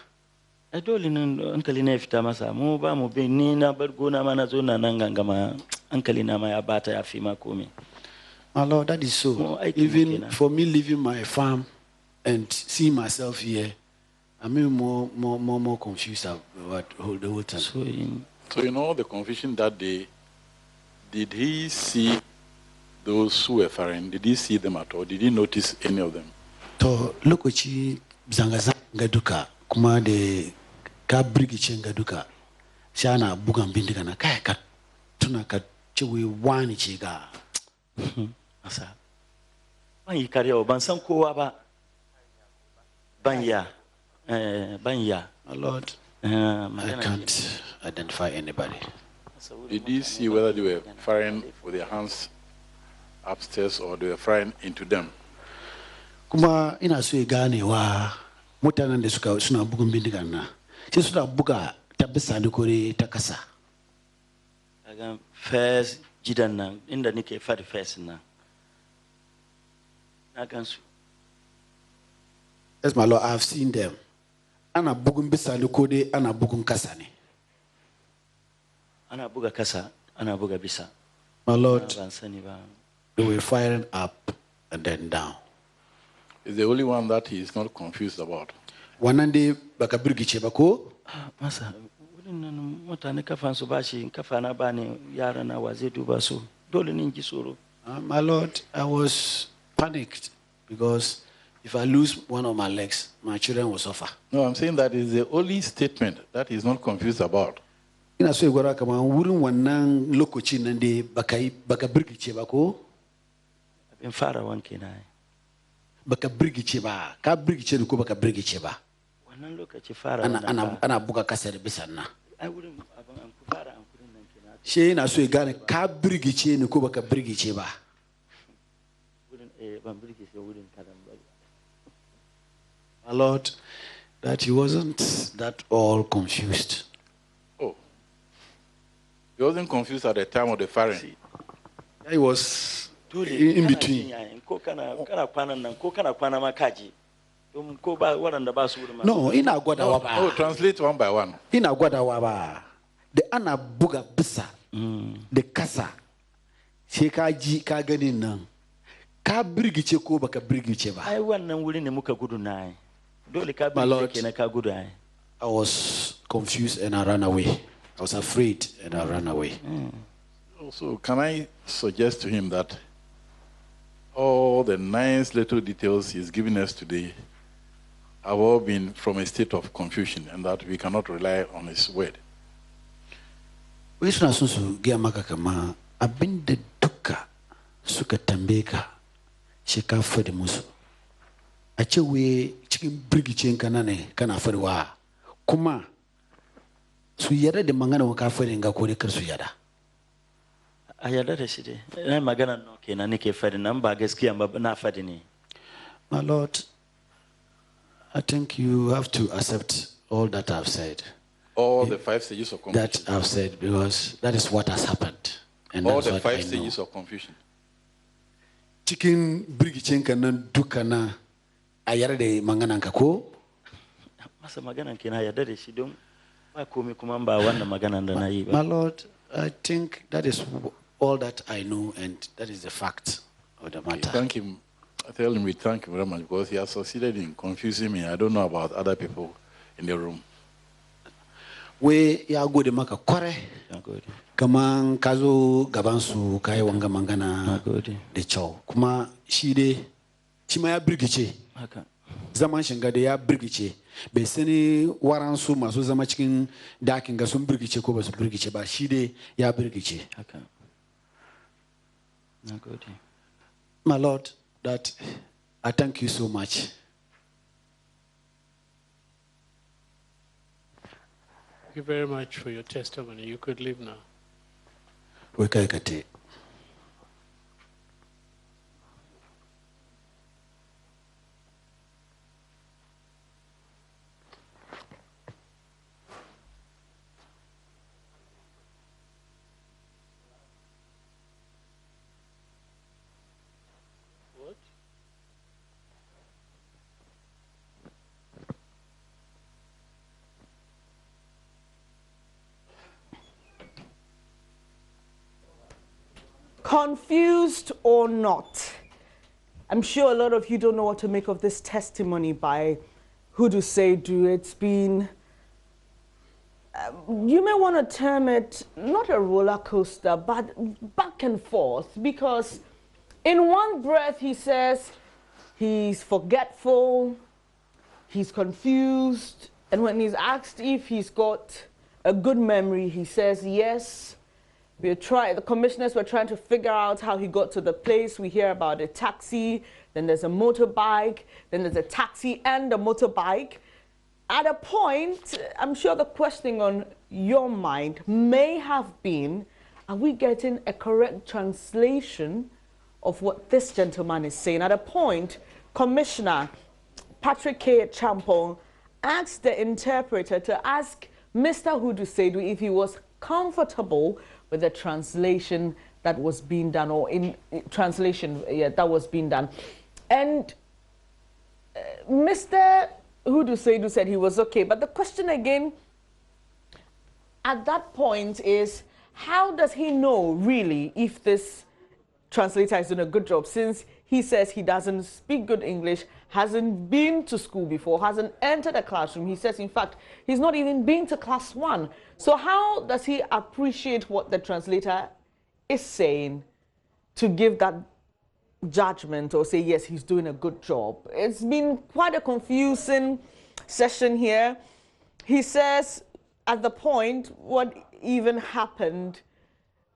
dole nan hankali na fita masa mu ba mu bin ni na bar gona ma na zo na nan gangama hankali na ma ya bata ya fi ma komai. My Lord, that is so. Even for me leaving my farm and seeing myself here, I'm even more confused about the whole time. So in all the confusion that day, did he see those who were firing? Did he see them at all? Did he notice any of them? To lokaci zanga-zanga duka kuma da ka brigicin ga duka shana bugan bindiga na kai ka tuna ka cewa wani ce ga asa ban yi kariya ban san kowa ba ban ya. My Lord, I can't identify anybody. Did you see whether they were firing with their hands upstairs or they were firing into them? Kuma ina so gane wa mutanen da suna bugun bindigan na sai suna buga ta bisa da kore ta kasa. Kaga first gidan nan inda nake fadi first nan na gansu. Yes, my Lord, I've seen them. Ana bugun bisa da kore ana bugun kasa ne. Ana buga kasa, ana buga bisa. My Lord, they were firing up and then down. Is the only one that he is not confused about. Wanande baka birgice ba ko? Masa, wurin nan mutane kafan su bashi kafa na bani yara na wa zai duba su. Dole ne ji tsoro. My Lord, I was panicked because if I lose one of my legs, my children will suffer. No, I'm saying that is the only statement that he's not confused about. Ina so gwara kama wurin wannan lokacin nan dai baka birgice ba ko? Abin fara wanke na. Baka birgice ba, ka birgice ko baka birgice ba? Wannan lokaci fara ana buga kasa da bisa nan. Ai wurin abin an ku fara an kurin nan kenan. She ina so gane ka birgice ne ko baka birgice ba? My Lord, that he wasn't that all confused. Oh. He wasn't confused at the time of the firing. He was in between. No, in Agwada Waba. No, translate one by one. In Agwada Waba. The Anabuga Bisa. The Kasa. Sheka Ji Kaganin. Ka Brigiche Koba ka Brigicheva. I want them willing to muka good night. My Lord, I was confused and I ran away. I was afraid and I ran away. So can I suggest to him that all the nice little details he's giving us today have all been from a state of confusion and that we cannot rely on his word? Wisna susu gia makakama abinde duka suka tambeka shika fadi musu. Ache we chikin brigi chenka nane kana fadi wa kuma su yada de mangana waka fadi nga kore kar su yada. Ayada da shi dai. Na magana no kenan nake fadi nan ba gaskiya ba na fadi ne. My Lord, I think you have to accept all that I've said. All the 5 stages of confusion. That I've said because that is what has happened. And all that's the what 5 I stages know. of confusion. Chicken brigichenka na dukana ayara de mangana nkako. Masa magana kina ayada da shi don ba komai kuma ba wannan magana da na yi ba. My Lord, I think that is all that I know and that is the fact of the matter. Thank him. I tell him we thank him very much because he has succeeded in confusing me. I don't know about other people in the room. We ya gode maka kware. Kaman kazo gabansu kai wanga mangana da kyau. Kuma shi dai shi ma ya birgice. Zaman shinga da ya birgice. Bai sani waransu masu zama cikin dakin ga sun birgice ko ba su birgice ba. Shi dai ya birgice. My Lord, that I thank you so much. Thank you very much for your testimony. You could leave now. Wekaikate. Confused or not, I'm sure a lot of you don't know what to make of this testimony by Hudu Seidu. It's been, you may want to term it not a roller coaster, but back and forth, because in one breath he says he's forgetful, he's confused, and when he's asked if he's got a good memory, he says yes. The commissioners were trying to figure out how he got to the place. We hear about a taxi, then there's a motorbike, then there's a taxi and a motorbike. At a point, I'm sure the questioning on your mind may have been, are we getting a correct translation of what this gentleman is saying? At a point, Commissioner Patrick K. Champong asked the interpreter to ask Mr. Hudu Seidu if he was comfortable with the translation that was being done, or in translation, that was being done. And Mr. Hudu Seidu said he was okay. But the question again, at that point is, how does he know really if this translator is doing a good job, since he says he doesn't speak good English, hasn't been to school before, hasn't entered a classroom. He says, in fact, he's not even been to class 1. So how does he appreciate what the translator is saying to give that judgment or say, yes, he's doing a good job? It's been quite a confusing session here. He says at the point what even happened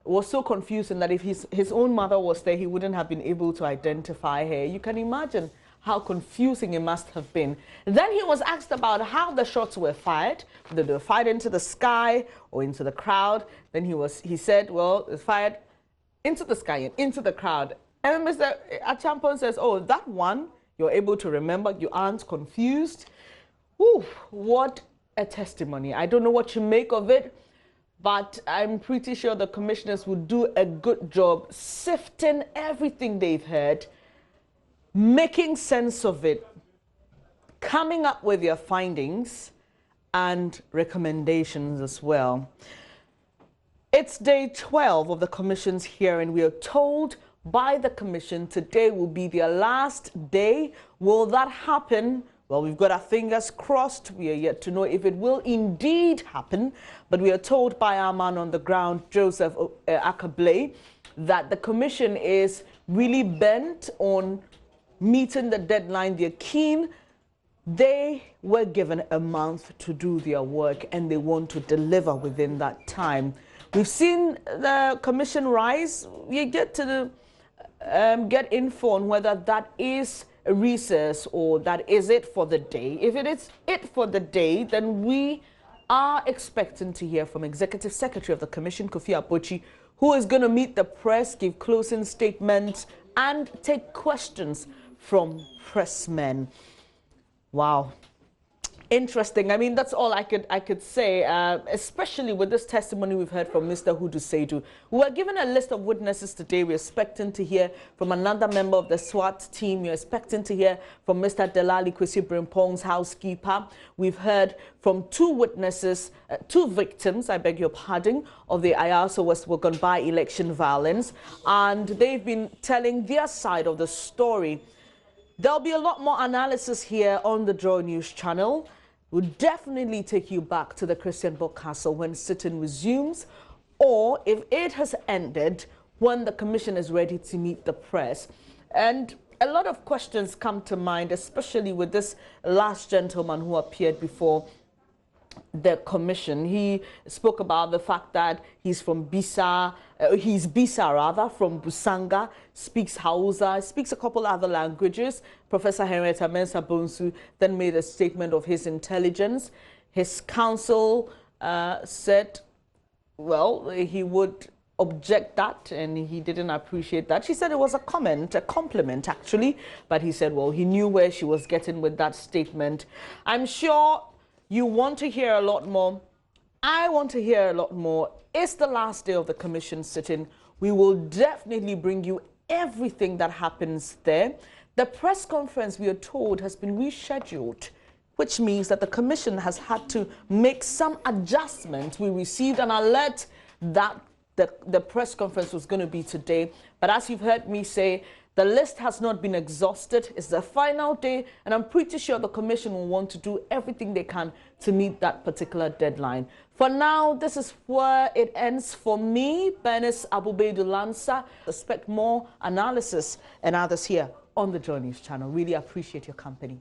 was so confusing that if his own mother was there, he wouldn't have been able to identify her. You can imagine how confusing it must have been. Then he was asked about how the shots were fired, whether they were fired into the sky or into the crowd. Then he said, well, it was fired into the sky and into the crowd. And Mr. Achampon says, oh, that one, you're able to remember, you aren't confused. Ooh, what a testimony. I don't know what you make of it, but I'm pretty sure the commissioners will do a good job sifting everything they've heard, making sense of it, coming up with their findings and recommendations as well. It's day 12 of the commission's hearing. We are told by the commission today will be their last day. Will that happen? Well, we've got our fingers crossed. We are yet to know if it will indeed happen. But we are told by our man on the ground, Joseph A.W.W, that the commission is really bent on meeting the deadline. They're keen. They were given a month to do their work and they want to deliver within that time. We've seen the commission rise. You get to get info on whether that is a recess or that is it for the day. If it is it for the day, then we are expecting to hear from Executive Secretary of the Commission, Kofi Apochi, who is going to meet the press, give closing statements, and take questions from pressmen. Wow. Interesting. I mean, that's all I could say, especially with this testimony we've heard from Mr. Hudu Seidu. We were given a list of witnesses today. We're expecting to hear from another member of the SWAT team. We're expecting to hear from Mr. Delali Kwesi Brimpong's housekeeper. We've heard from two witnesses, two victims, I beg your pardon, of the Ayaso West Wuogon by-election violence. And they've been telling their side of the story. There'll be a lot more analysis here on the Joy News channel. We'll definitely take you back to the Christian Book Castle when sitting resumes, or if it has ended, when the commission is ready to meet the press. And a lot of questions come to mind, especially with this last gentleman who appeared before the commission. He spoke about the fact that he's from Bisa, from Busanga, speaks Hausa, speaks a couple other languages. Professor Henrietta Mensah Bonsu then made a statement of his intelligence. His counsel said, well, he would object that, and he didn't appreciate that. She said it was a comment, a compliment actually, but he said, well, he knew where she was getting with that statement. I'm sure you want to hear a lot more. I want to hear a lot more. It's the last day of the commission sitting. We will definitely bring you everything that happens there. The press conference, we are told, has been rescheduled, which means that the commission has had to make some adjustments. We received an alert that the press conference was going to be today. But as you've heard me say, the list has not been exhausted. It's the final day, and I'm pretty sure the commission will want to do everything they can to meet that particular deadline. For now, this is where it ends for me, Bernice Abubedu Lansa. Expect more analysis and others here on the Joy News channel. Really appreciate your company.